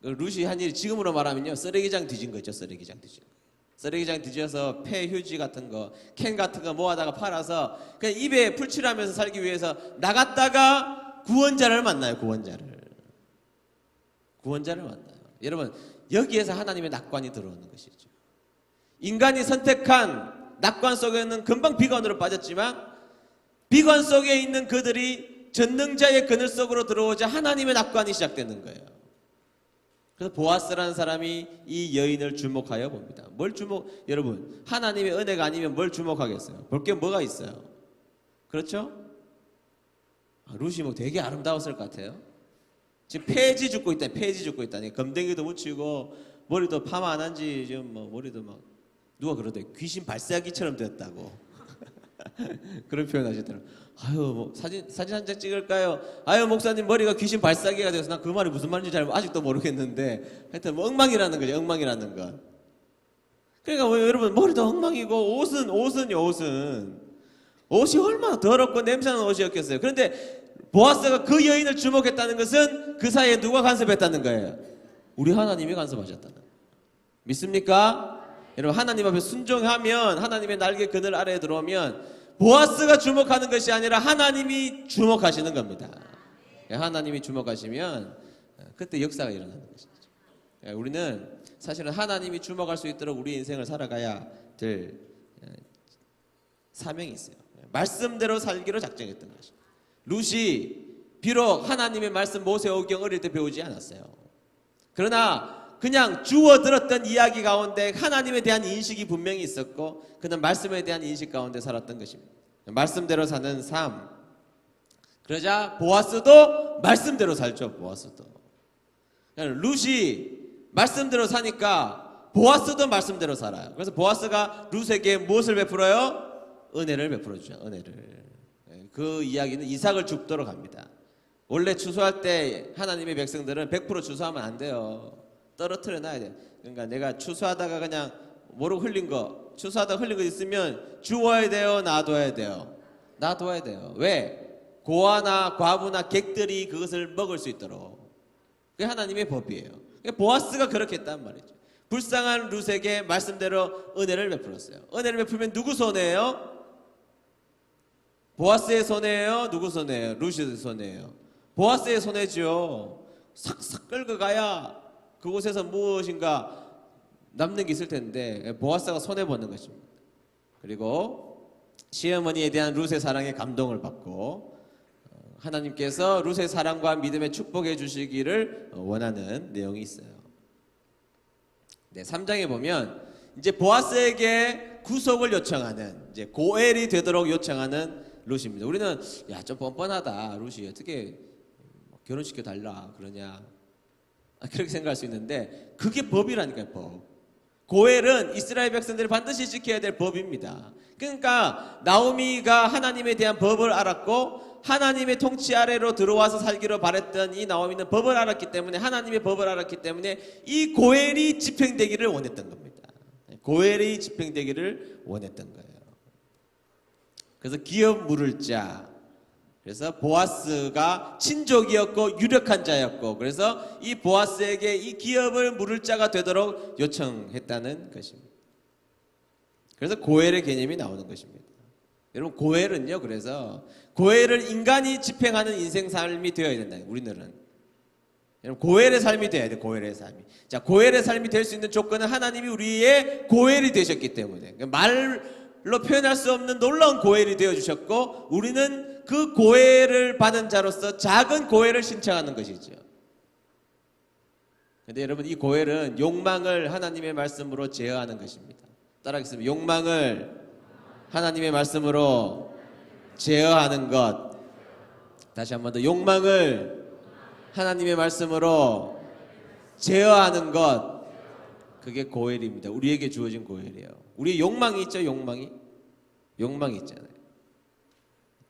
A: 룻이 한 일이 지금으로 말하면요 쓰레기장 뒤진 거죠. 쓰레기장 뒤져서 폐휴지 같은 거 캔 같은 거 모아다가 팔아서 그냥 입에 풀칠하면서 살기 위해서 나갔다가 구원자를 만나요. 구원자를 만나요. 여러분 여기에서 하나님의 낙관이 들어오는 것이죠. 인간이 선택한 낙관 속에는 금방 비관으로 빠졌지만 비관 속에 있는 그들이 전능자의 그늘 속으로 들어오자 하나님의 낙관이 시작되는 거예요. 그래서 보아스라는 사람이 이 여인을 주목하여 봅니다. 여러분 하나님의 은혜가 아니면 뭘 주목하겠어요? 볼 게 뭐가 있어요? 그렇죠? 룻이 뭐 되게 아름다웠을 것 같아요. 지금 폐지 죽고 있다. 폐지 죽고 있다니. 검댕이도 묻히고 머리도 파마 안 한 지 지금 뭐 머리도 막 누가 그러대. 귀신 발사기처럼 되었다고. 그런 표현하시더라고. 아유 뭐 사진 한 장 찍을까요? 아유 목사님 머리가 귀신 발사기가 돼서 난 그 말이 무슨 말인지 잘 아직도 모르겠는데 하여튼 뭐 엉망이라는 거죠. 엉망이라는 것. 그러니까 뭐 여러분 머리도 엉망이고 옷이 얼마나 더럽고 냄새나는 옷이었겠어요. 그런데 보아스가 그 여인을 주목했다는 것은 그 사이에 누가 간섭했다는 거예요? 우리 하나님이 간섭하셨다는 거예요. 믿습니까? 여러분 하나님 앞에 순종하면 하나님의 날개 그늘 아래에 들어오면 보아스가 주목하는 것이 아니라 하나님이 주목하시는 겁니다. 하나님이 주목하시면 그때 역사가 일어나는 것이죠. 우리는 사실은 하나님이 주목할 수 있도록 우리 인생을 살아가야 될 사명이 있어요. 말씀대로 살기로 작정했던 것이죠. 룻이 비록 하나님의 말씀 모세오경 어릴 때 배우지 않았어요. 그러나 그냥 주워 들었던 이야기 가운데 하나님에 대한 인식이 분명히 있었고 그는 말씀에 대한 인식 가운데 살았던 것입니다. 말씀대로 사는 삶. 그러자 보아스도 말씀대로 살죠. 보아스도. 룻이 말씀대로 사니까 보아스도 말씀대로 살아요. 그래서 보아스가 룻에게 무엇을 베풀어요? 은혜를 베풀어 주죠. 은혜를. 그 이야기는 이삭을 줍도록 합니다. 원래 추수할 때 하나님의 백성들은 100% 추수하면 안 돼요. 떨어뜨려 놔야 돼. 그러니까 내가 추수하다가 그냥 모르고 추수하다가 흘린 거 있으면 주워야 돼요, 놔둬야 돼요. 놔둬야 돼요. 왜? 고아나 과부나 객들이 그것을 먹을 수 있도록. 그게 하나님의 법이에요. 그러니까 보아스가 그렇게 했단 말이죠. 불쌍한 룻에게 말씀대로 은혜를 베풀었어요. 은혜를 베풀면 누구 손해예요? 보아스의 손해예요? 누구 손해예요? 룻의 손해예요? 보아스의 손해죠. 싹싹 끌고 가야 그곳에서 무엇인가 남는 게 있을 텐데 보아스가 손해보는 것입니다. 그리고 시어머니에 대한 룻의 사랑에 감동을 받고 하나님께서 룻의 사랑과 믿음에 축복해 주시기를 원하는 내용이 있어요. 네, 3장에 보면 이제 보아스에게 구속을 요청하는 이제 고엘이 되도록 요청하는 룻입니다. 우리는 야 좀 뻔뻔하다. 룻이 어떻게 결혼시켜 달라 그러냐 그렇게 생각할 수 있는데 그게 법이라니까요. 법. 고엘은 이스라엘 백성들이 반드시 지켜야 될 법입니다. 그러니까 나오미가 하나님에 대한 법을 알았고 하나님의 통치 아래로 들어와서 살기로 바랬던 이 나오미는 법을 알았기 때문에 하나님의 법을 알았기 때문에 이 고엘이 집행되기를 원했던 겁니다. 고엘이 집행되기를 원했던 거예요. 그래서 기업 물을 자. 그래서 보아스가 친족이었고 유력한 자였고 그래서 이 보아스에게 이 기업을 물을 자가 되도록 요청했다는 것입니다. 그래서 고엘의 개념이 나오는 것입니다. 여러분 고엘은요. 그래서 고엘을 인간이 집행하는 인생 삶이 되어야 된다. 우리들은 여러분 고엘의 삶이 돼야 돼. 고엘의 삶이. 자, 고엘의 삶이 될 수 있는 조건은 하나님이 우리의 고엘이 되셨기 때문에 말로 표현할 수 없는 놀라운 고엘이 되어 주셨고 우리는 그 고엘을 받은 자로서 작은 고엘을 신청하는 것이죠. 그런데 여러분 이 고엘은 욕망을 하나님의 말씀으로 제어하는 것입니다. 따라하겠습니다. 욕망을 하나님의 말씀으로 제어하는 것. 다시 한 번 더. 욕망을 하나님의 말씀으로 제어하는 것. 그게 고엘입니다. 우리에게 주어진 고엘이에요. 우리의 욕망이 있죠. 욕망이 있잖아요.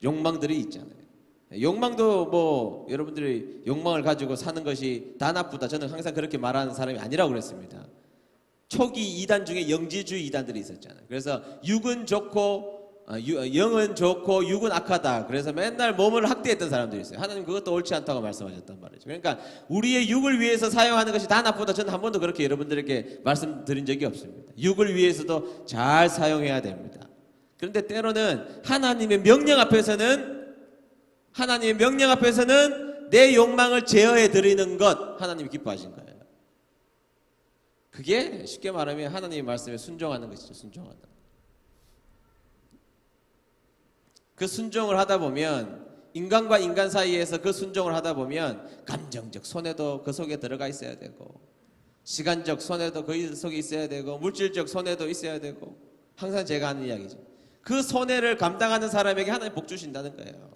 A: 욕망들이 있잖아요. 욕망도 뭐 여러분들이 욕망을 가지고 사는 것이 다 나쁘다. 저는 항상 그렇게 말하는 사람이 아니라고 그랬습니다. 초기 이단 중에 영지주의 이단들이 있었잖아요. 그래서 육은 좋고 영은 좋고 육은 악하다. 그래서 맨날 몸을 학대했던 사람들이 있어요. 하나님 그것도 옳지 않다고 말씀하셨단 말이죠. 그러니까 우리의 육을 위해서 사용하는 것이 다 나쁘다. 저는 한 번도 그렇게 여러분들에게 말씀드린 적이 없습니다. 육을 위해서도 잘 사용해야 됩니다. 그런데 때로는 하나님의 명령 앞에서는 내 욕망을 제어해 드리는 것 하나님이 기뻐하신 거예요. 그게 쉽게 말하면 하나님의 말씀에 순종하는 것이죠. 순종하다. 그 순종을 하다 보면 인간과 인간 사이에서 그 순종을 하다 보면 감정적 손해도 그 속에 들어가 있어야 되고 시간적 손해도 그 속에 있어야 되고 물질적 손해도 있어야 되고 항상 제가 하는 이야기죠. 그 손해를 감당하는 사람에게 하나님 복 주신다는 거예요.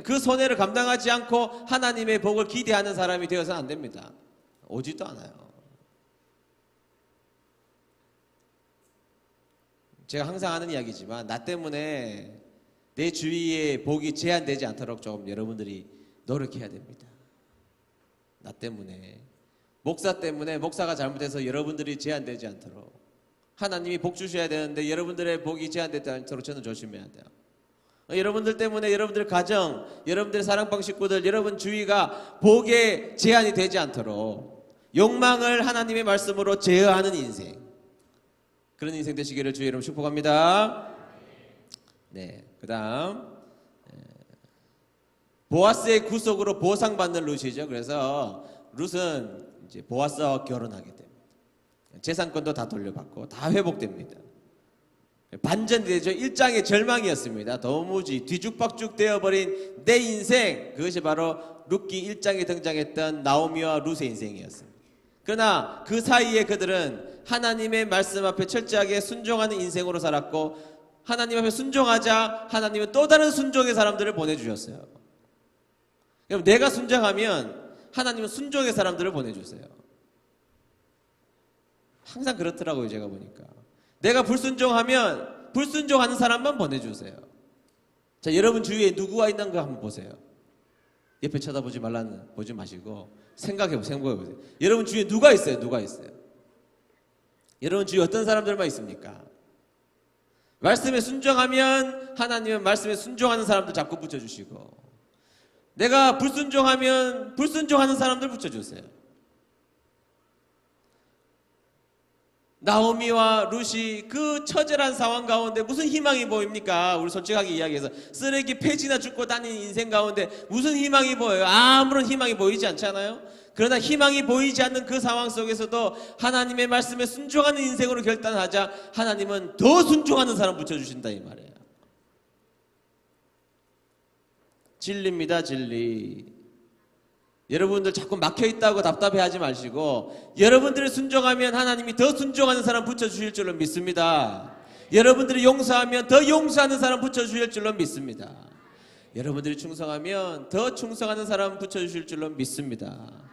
A: 그 손해를 감당하지 않고 하나님의 복을 기대하는 사람이 되어서는 안 됩니다. 오지도 않아요. 제가 항상 하는 이야기지만 나 때문에 내 주위에 복이 제한되지 않도록 좀 여러분들이 노력해야 됩니다. 나 때문에, 목사 때문에, 목사가 잘못해서 여러분들이 제한되지 않도록, 하나님이 복 주셔야 되는데 여러분들의 복이 제한되지 않도록 저는 조심해야 돼요. 여러분들 때문에 여러분들 가정, 여러분들의 사랑방 식구들, 여러분 주위가 복에 제한이 되지 않도록 욕망을 하나님의 말씀으로 제어하는 인생, 그런 인생 되시기를 주의 이름 축복합니다. 네, 그 다음 보아스의 구속으로 보상받는 룻이죠. 그래서 룻은 이제 보아스와 결혼하게 됩니다. 재산권도 다 돌려받고 다 회복됩니다. 반전이 되죠. 일장의 절망이었습니다. 도무지 뒤죽박죽 되어버린 내 인생, 그것이 바로 룻기 1장에 등장했던 나오미와 룻의 인생이었습니다. 그러나 그 사이에 그들은 하나님의 말씀 앞에 철저하게 순종하는 인생으로 살았고, 하나님 앞에 순종하자 하나님은 또 다른 순종의 사람들을 보내주셨어요. 그럼 내가 순종하면 하나님은 순종의 사람들을 보내주세요. 항상 그렇더라고요. 제가 보니까 내가 불순종하면 불순종하는 사람만 보내주세요. 자, 여러분 주위에 누구가 있는가 한번 보세요. 옆에 쳐다보지 보지 마시고 생각해보세요. 여러분 주위에 누가 있어요? 여러분 주위에 어떤 사람들만 있습니까? 말씀에 순종하면 하나님은 말씀에 순종하는 사람들 자꾸 붙여주시고, 내가 불순종하면 불순종하는 사람들 붙여주세요. 나오미와 룻이 그 처절한 상황 가운데 무슨 희망이 보입니까? 우리 솔직하게 이야기해서 쓰레기 폐지나 죽고 다니는 인생 가운데 무슨 희망이 보여요? 아무런 희망이 보이지 않잖아요. 그러나 희망이 보이지 않는 그 상황 속에서도 하나님의 말씀에 순종하는 인생으로 결단하자 하나님은 더 순종하는 사람 붙여주신다 이 말이에요. 진리입니다. 진리. 여러분들 자꾸 막혀있다고 답답해하지 마시고, 여러분들이 순종하면 하나님이 더 순종하는 사람 붙여주실 줄로 믿습니다. 여러분들이 용서하면 더 용서하는 사람 붙여주실 줄로 믿습니다. 여러분들이 충성하면 더 충성하는 사람 붙여주실 줄로 믿습니다.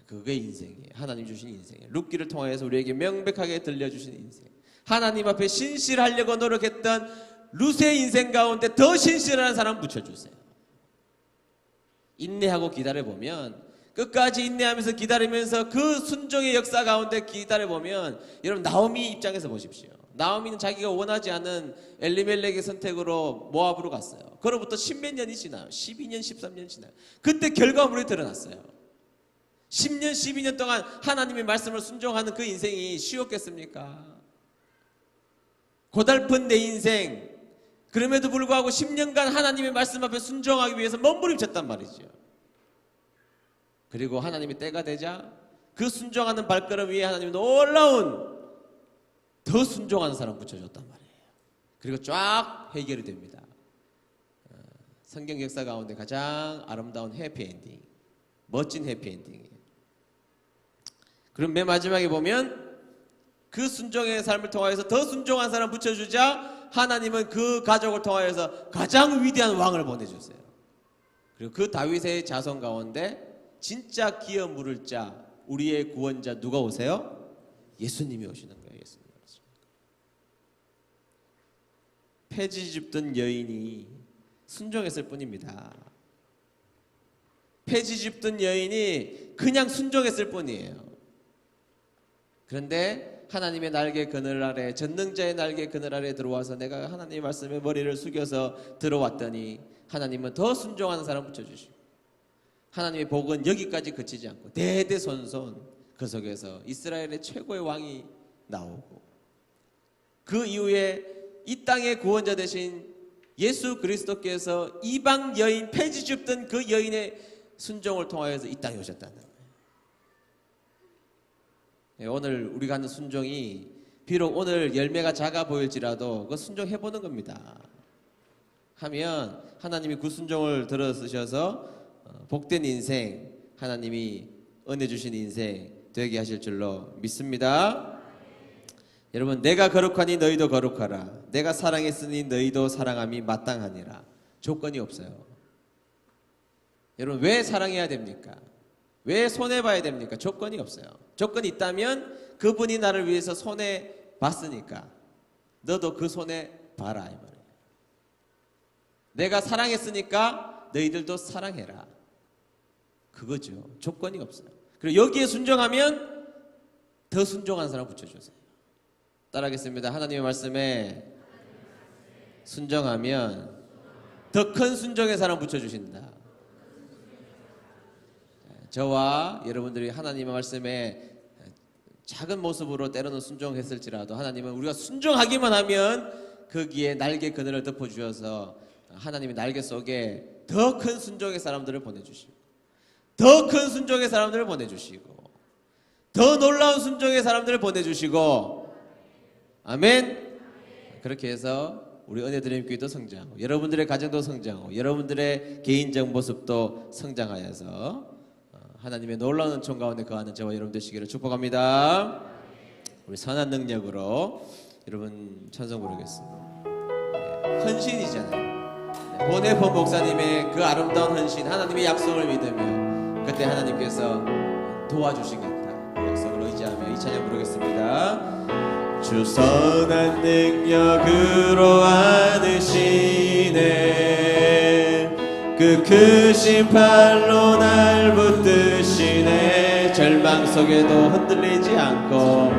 A: 그게 인생이에요. 하나님 주신 인생이에요. 룻기를 통해서 우리에게 명백하게 들려주신 인생. 하나님 앞에 신실하려고 노력했던 룻의 인생 가운데 더 신실한 사람 붙여주세요. 인내하고 기다려보면, 끝까지 인내하면서 기다리면서 그 순종의 역사 가운데 기다려보면, 여러분 나오미 입장에서 보십시오. 나오미는 자기가 원하지 않은 엘리멜렉의 선택으로 모압으로 갔어요. 그로부터 10몇 년이 지나요. 12년 13년 지나요. 그때 결과물이 드러났어요. 10년 12년 동안 하나님의 말씀을 순종하는 그 인생이 쉬웠겠습니까? 고달픈 내 인생, 그럼에도 불구하고 10년간 하나님의 말씀 앞에 순종하기 위해서 몸부림쳤단 말이죠. 그리고 하나님의 때가 되자 그 순종하는 발걸음 위에 하나님은 놀라운 더 순종하는 사람 붙여줬단 말이에요. 그리고 쫙 해결이 됩니다. 성경 역사 가운데 가장 아름다운 해피엔딩, 멋진 해피엔딩이에요. 그럼 맨 마지막에 보면 그 순종의 삶을 통하여서 더 순종한 사람 붙여주자 하나님은 그 가족을 통하여서 가장 위대한 왕을 보내주세요. 그리고 그 다윗의 자손 가운데 진짜 기어 물을 자, 우리의 구원자 누가 오세요? 예수님이 오시는 거예요. 예수님이 오시는 거예요. 폐지 줍던 여인이 순종했을 뿐입니다. 폐지 줍던 여인이 그냥 순종했을 뿐이에요. 그런데 하나님의 날개 그늘 아래, 전능자의 날개 그늘 아래 들어와서 내가 하나님의 말씀에 머리를 숙여서 들어왔더니 하나님은 더 순종하는 사람 붙여주시고, 하나님의 복은 여기까지 그치지 않고 대대손손 그 속에서 이스라엘의 최고의 왕이 나오고, 그 이후에 이 땅의 구원자 되신 예수 그리스도께서 이방 여인, 폐지 줍던 그 여인의 순종을 통하여서 이 땅에 오셨다는 거예요. 오늘 우리가 하는 순종이 비록 오늘 열매가 작아 보일지라도 그 순종해보는 겁니다. 하면 하나님이 그 순종을 들어쓰셔서 복된 인생, 하나님이 은혜 주신 인생 되게 하실 줄로 믿습니다. 여러분, 내가 거룩하니 너희도 거룩하라. 내가 사랑했으니 너희도 사랑함이 마땅하니라. 조건이 없어요. 여러분 왜 사랑해야 됩니까? 왜 손해봐야 됩니까? 조건이 없어요. 조건이 있다면 그분이 나를 위해서 손해봤으니까 너도 그 손해 봐라 이 말이에요. 내가 사랑했으니까 너희들도 사랑해라. 그거죠. 조건이 없어요. 그리고 여기에 순종하면 더 순종한 사람 붙여주세요. 따라하겠습니다. 하나님의 말씀에 순종하면 더 큰 순종의 사람 붙여주신다. 저와 여러분들이 하나님의 말씀에 작은 모습으로 때로는 순종했을지라도 하나님은 우리가 순종하기만 하면 거기에 날개 그늘을 덮어주셔서 하나님의 날개 속에 더 큰 순종의 사람들을 보내주시고 더 큰 순종의 사람들을 보내주시고 더 놀라운 순종의 사람들을 보내주시고 아멘. 그렇게 해서 우리 은혜드림교회도 성장하고 여러분들의 가정도 성장하고 여러분들의 개인적 모습도 성장하여서 하나님의 놀라운 은총 가운데 거하는 저와 여러분 되시기를 축복합니다. 우리 선한 능력으로 여러분 찬송 부르겠습니다. 헌신이잖아요. 보네폰 목사님의 그 아름다운 헌신, 하나님의 약속을 믿으며 그때 하나님께서 도와주시겠다 그 약속을 의지하며 이 찬양 부르겠습니다. 주 선한 능력으로 안으시네 그 크신 팔로 날 붙드시네 절망 속에도 흔들리지 않고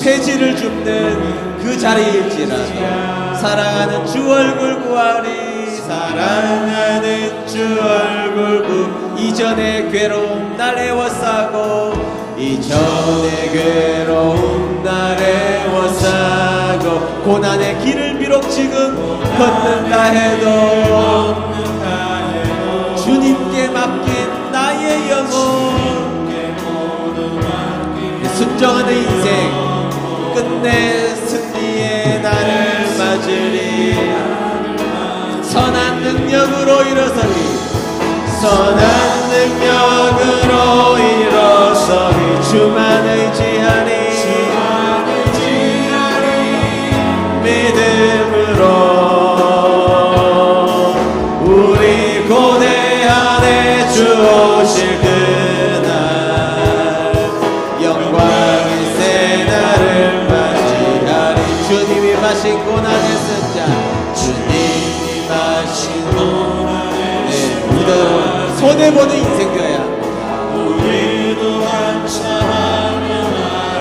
A: 폐지를 줍는 그 자리일지라도 사랑하는 주 얼굴 구하리 사랑하는 주 얼굴 구 이전의 괴로움 날 애워싸고 이전의 괴로움 날 애워싸고 고난의 길을 비록 지금 걷는다 해도 주님께 맡긴 나의 영혼 순정하는 인생 끝내 승리의 날을 맞으리 선한 능력으로 일어서리 선한 능력으로 일어서리 주만 의지하리 믿음으로 우리 고대 안에 주 오실 그날 영광의 새날을 맞이하리 주님이 마신 고난의 쓴자 주님이 마신 고난의 쓴자 손해보는 인생 되어야 합니다. 우리도 감사하며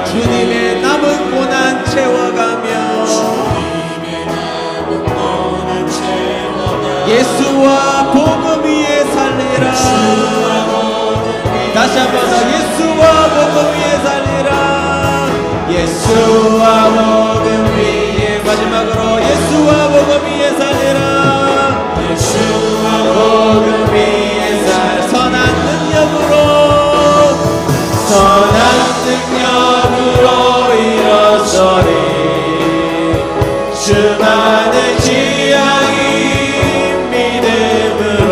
A: 주님의 남은 고난 채워가며 예수와 복음 위에 살리라 다시 한번 더 예수와 복음 위에 살리라 예수와 복음 위에 마지막으로 예수와 복음 위에 살리라 예수와 복음 위에 살 선한 능력으로 일어서리 주만을 지향이 믿음으로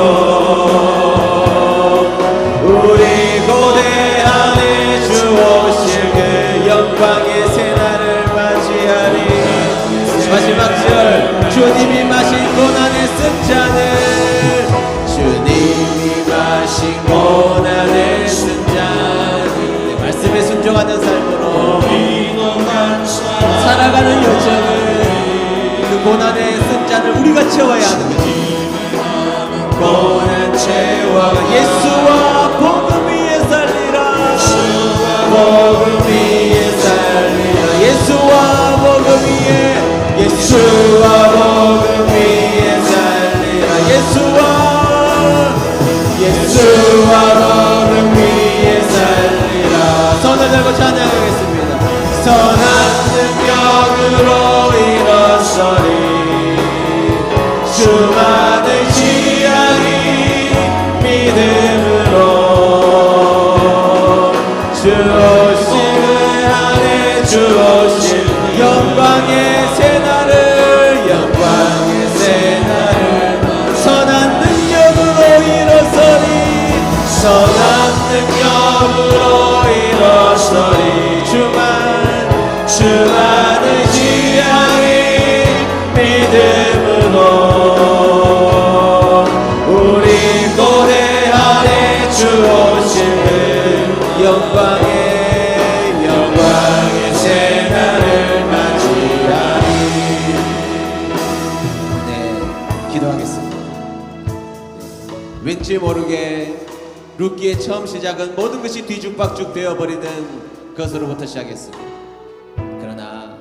A: 우리 고대 안에 주 오실 그 영광의 새날을 맞이하리 마지막 절 주님이 마신 고난의 쓴 잔을 주님이 마신 고난의 쓴 잔을 말씀에 순종하는 삶으로 살아가는 여정을 그 고난의 쓴 잔을 우리가 채워야 하는 거지 고난 채워가 예수와 복음 위에 살리라 복음 위에 살리라 예수와 복음 위에 예수와 복음 위에 살리라 예수와 복음 위에 살리라 손을 들고 찬양하겠습니다. 선한 능력으로 일어서리 주만을 지향이 믿음으로 주 오실 안에 주 오실 영광의 새날을 영광의 새날을 맞이하리. 네, 기도하겠습니다. 왠지 모르게 룻기의 처음 시작은 모든 것이 뒤죽박죽 되어버리는 것으로부터 시작했습니다. 그러나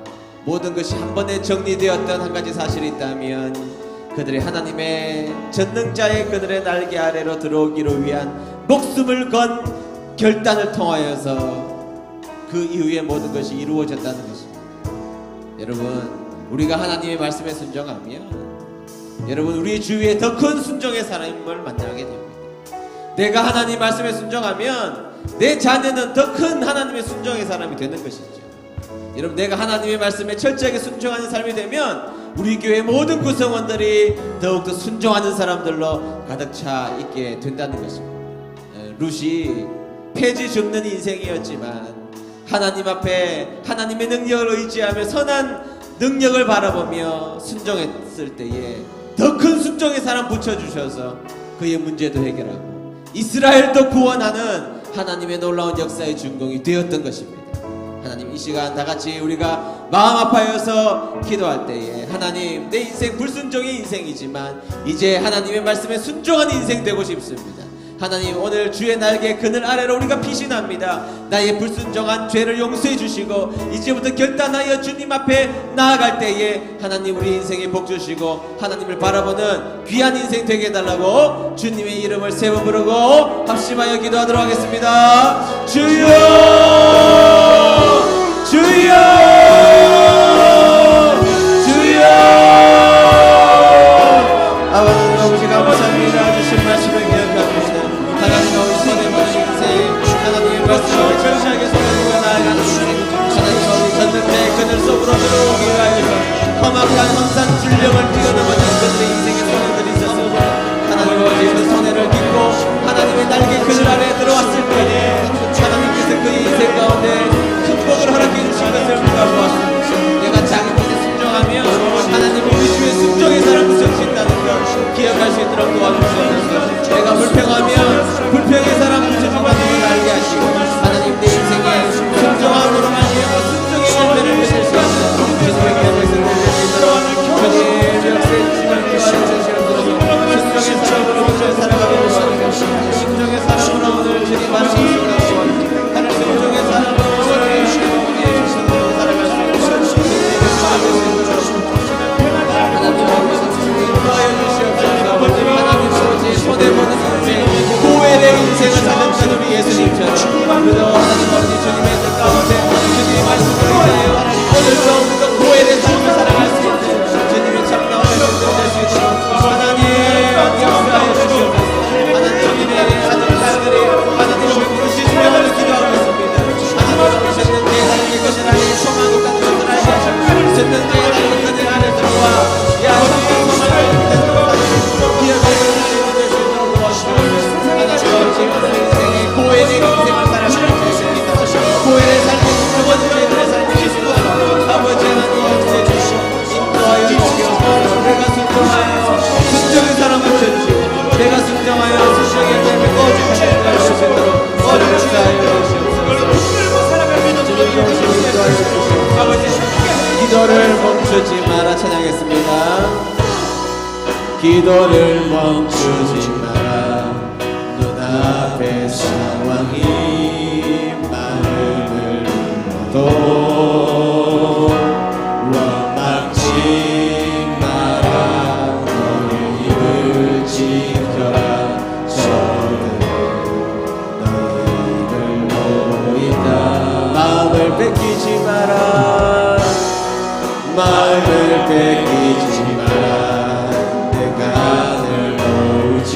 A: 모든 것이 한 번에 정리되었던 한 가지 사실이 있다면 그들이 하나님의 전능자의 그늘의 날개 아래로 들어오기를 위한 목숨을 건 결단을 통하여서 그 이후에 모든 것이 이루어졌다는 것입니다. 여러분, 우리가 하나님의 말씀에 순종하면 여러분 우리 주위에 더 큰 순종의 사람을 만나게 됩니다. 내가 하나님 말씀에 순종하면 내 자녀는 더 큰 하나님의 순종의 사람이 되는 것이죠. 여러분, 내가 하나님의 말씀에 철저하게 순종하는 삶이 되면 우리 교회 모든 구성원들이 더욱더 순종하는 사람들로 가득 차 있게 된다는 것입니다. 룻이 폐지 줍는 인생이었지만 하나님 앞에 하나님의 능력을 의지하며 선한 능력을 바라보며 순종했을 때에 더 큰 순종의 사람 붙여주셔서 그의 문제도 해결하고 이스라엘도 구원하는 하나님의 놀라운 역사의 준공이 되었던 것입니다. 하나님, 이 시간 다같이 우리가 마음 아파여서 기도할 때에 하나님, 내 인생 불순종의 인생이지만 이제 하나님의 말씀에 순종한 인생 되고 싶습니다. 하나님, 오늘 주의 날개 그늘 아래로 우리가 피신합니다. 나의 불순종한 죄를 용서해 주시고 이제부터 결단하여 주님 앞에 나아갈 때에 하나님 우리 인생에 복 주시고 하나님을 바라보는 귀한 인생 되게 해달라고 주님의 이름을 세워 부르고 합심하여 기도하도록 하겠습니다. 주여, 주여, 주여. 아버지, 너무지 감사합니다. 주신 말씀을 기억합니다. 하나님, 우리 손에 모든 인생 하나님의 말씀을 절실하게 손에 나아가는 인생, 하나님 우리 전능자의 그늘 속으로 들어오기 위하여서 험악한 험산 질병을 뛰어넘어진 그들의 인생의 손해들이 있었습니다. 하나님 아버지, 그 손해를 딛고 하나님의 날개 그늘 아래 들어왔을 때에 하나님께서 그의 인생 가운데 큰 복을 허락해 주신 것을 우리가 보았습니다. 내가 자기 뜻에 순종하며 하나님 우리 주의 순종의 사람을 적신다는 것 기억할 수 있도록 도와주시옵소서. 내가 불평하면 불평의 사람 붙여주는 걸 알게 하시고 하나님 내 인생에 순종함으로 말미암아 순종의 열매를 맺을 수 있는 주님의 계획을 맺을 수 있도록 주님 역사해 주시면 기도하여 주시옵소서. 순종의 사람으로 오늘 살아가게 도와주시옵소서. 순종의 사람으로 오늘 주님 말씀을 전하시고 하나님 순종의 사람으로 오늘 주님의 주신으로 살아갈 수 있도록 하나님 아버지 인도하여 주시옵소서. 하나님 아버지 손에 보는 인생 고엘의 인생을 사는 우리 예수님처럼 그도 하나님 아버지 주님의 뜻 가운데 주님의 말씀을 위하여 오늘도 우리가 고엘의 삶을 살아갈 수 있는 주님의 참나와 열정을 낼수 있도록 하나님 역사하여 주시옵소서. 하나님 주님의 하늘 자들이 하나님을 부르신 명을 기도하고 있습니다. 하나님 오셨는데 하나님의 것을 알고 소망을 갖는 것을 알게 하시고 오셨는데 하나님의 그들 안에 들어와 야 하나님의 소망을 믿는 기억하여 주시옵소서. 고엘의 인생을 살아가는 것입니다. 고엘의 삶이 두번째 내 삶이시고 아버지 하나님 역사해 주시고 인도하여 주시옵소서. 내가 순종하여 순종의 사람을 주시고 내가 순종하여 순종의 삶을 꺼주시도록 오늘 역사하여 주시옵소서. 아버지 기도를 멈추지 마라 찬양했습니다. 기도를 멈추지 마라. 눈앞의 상황이 마음을 또 원망치 마라. 너의 입을 지켜라. 저들은 너의 입을 모인다. 마음을 뺏기지 마라. 마음을 뺏기지 마라. 내가 늘 오지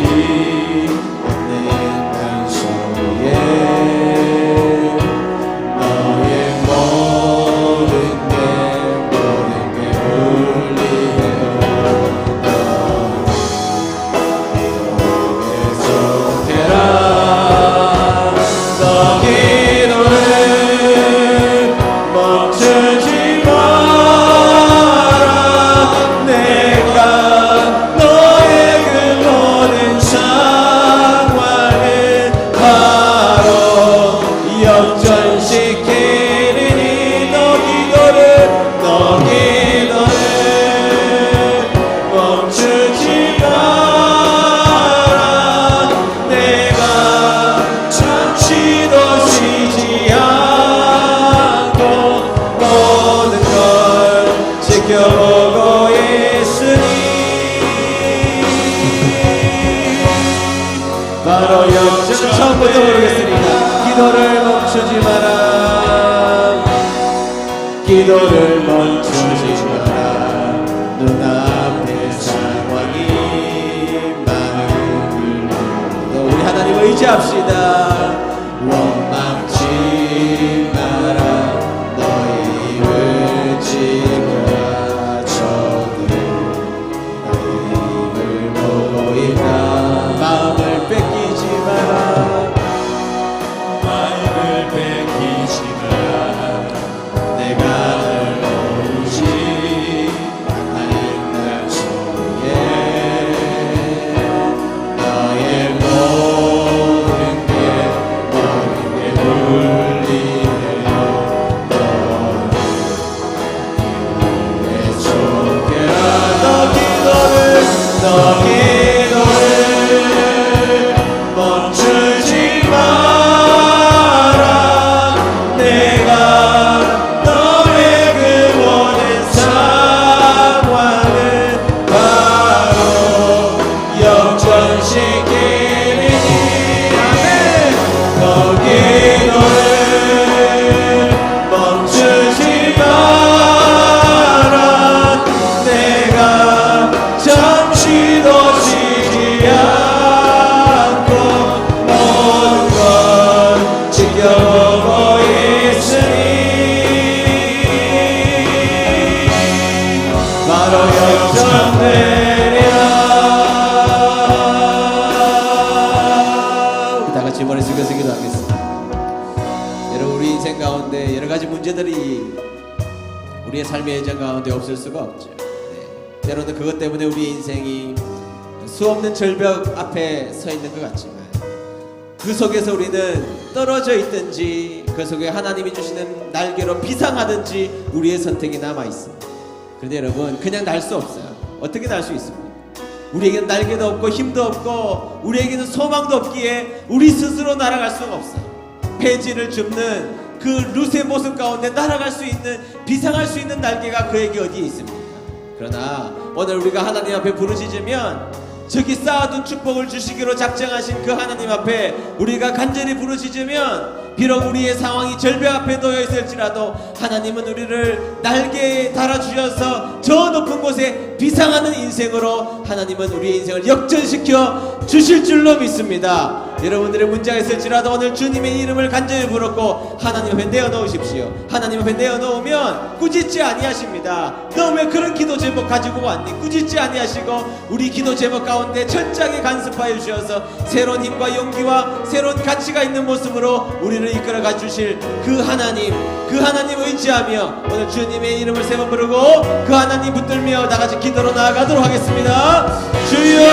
A: 바로 역전. 처음부터 부르겠습니다. 기도를 멈추지 마라. 기도를 멈추지 마라. 눈앞에 상황이 많으니 우리 하나님을 의지합시다. 원망치 마라. 너희 의지가 저들은 너희 입을 보고 있다. 마음을 뺏기지 마라.
B: 마음을 뺏기지 마라.
A: 내가 널 오지 않는 날 속에 나의 모든 게 울리네요. 너의 쫓겨라. 너 기도를 멈추지 마라. 내가 너의 그 모든 상황을 바로 역전시키리니. 아멘. 너 기도를 멈추지 마라. 내가 잠시도 쉬지 않고 모든 걸 지켜보고 있으니 바로 역전되리라. 다 같이 머리 숙여서 기도하겠습니다. 여러분, 우리 인생 가운데 여러 가지 문제들이 우리의 삶의 여정 가운데 없을 수가 없죠. 때로는 그것 때문에 우리 인생이 수없는 절벽 앞에 서 있는 것 같지만 그 속에서 우리는 떨어져 있든지 그 속에 하나님이 주시는 날개로 비상하든지 우리의 선택이 남아 있습니다. 그런데 여러분, 그냥 날 수 없어요. 어떻게 날 수 있습니까? 우리에게는 날개도 없고 힘도 없고 우리에게는 소망도 없기에 우리 스스로 날아갈 수가 없어요. 폐지를 줍는 그 룻의 모습 가운데 날아갈 수 있는, 비상할 수 있는 날개가 그에게 어디에 있습니까? 그러나 오늘 우리가 하나님 앞에 부르짖으면 저기 쌓아둔 축복을 주시기로 작정하신 그 하나님 앞에 우리가 간절히 부르짖으면 비록 우리의 상황이 절벽 앞에 놓여 있을지라도 하나님은 우리를 날개에 달아주셔서 저 높은 곳에 비상하는 인생으로 하나님은 우리의 인생을 역전시켜 주실 줄로 믿습니다. 여러분들의 문제가 있을지라도 오늘 주님의 이름을 간절히 부르고 하나님 앞에 내어놓으십시오. 하나님 앞에 내어놓으면 꾸짖지 아니하십니다. 너 왜 그런 기도 제목 가지고 왔니? 꾸짖지 아니하시고 우리 기도 제목 가운데 철저하게 간섭하여 주셔서 새로운 힘과 용기와 새로운 가치가 있는 모습으로 우리를 이끌어가 주실 그 하나님 의지하며 오늘 주님의 이름을 세 번 부르고 그 하나님 붙들며 다같이 기도로 나아가도록 하겠습니다. 주여!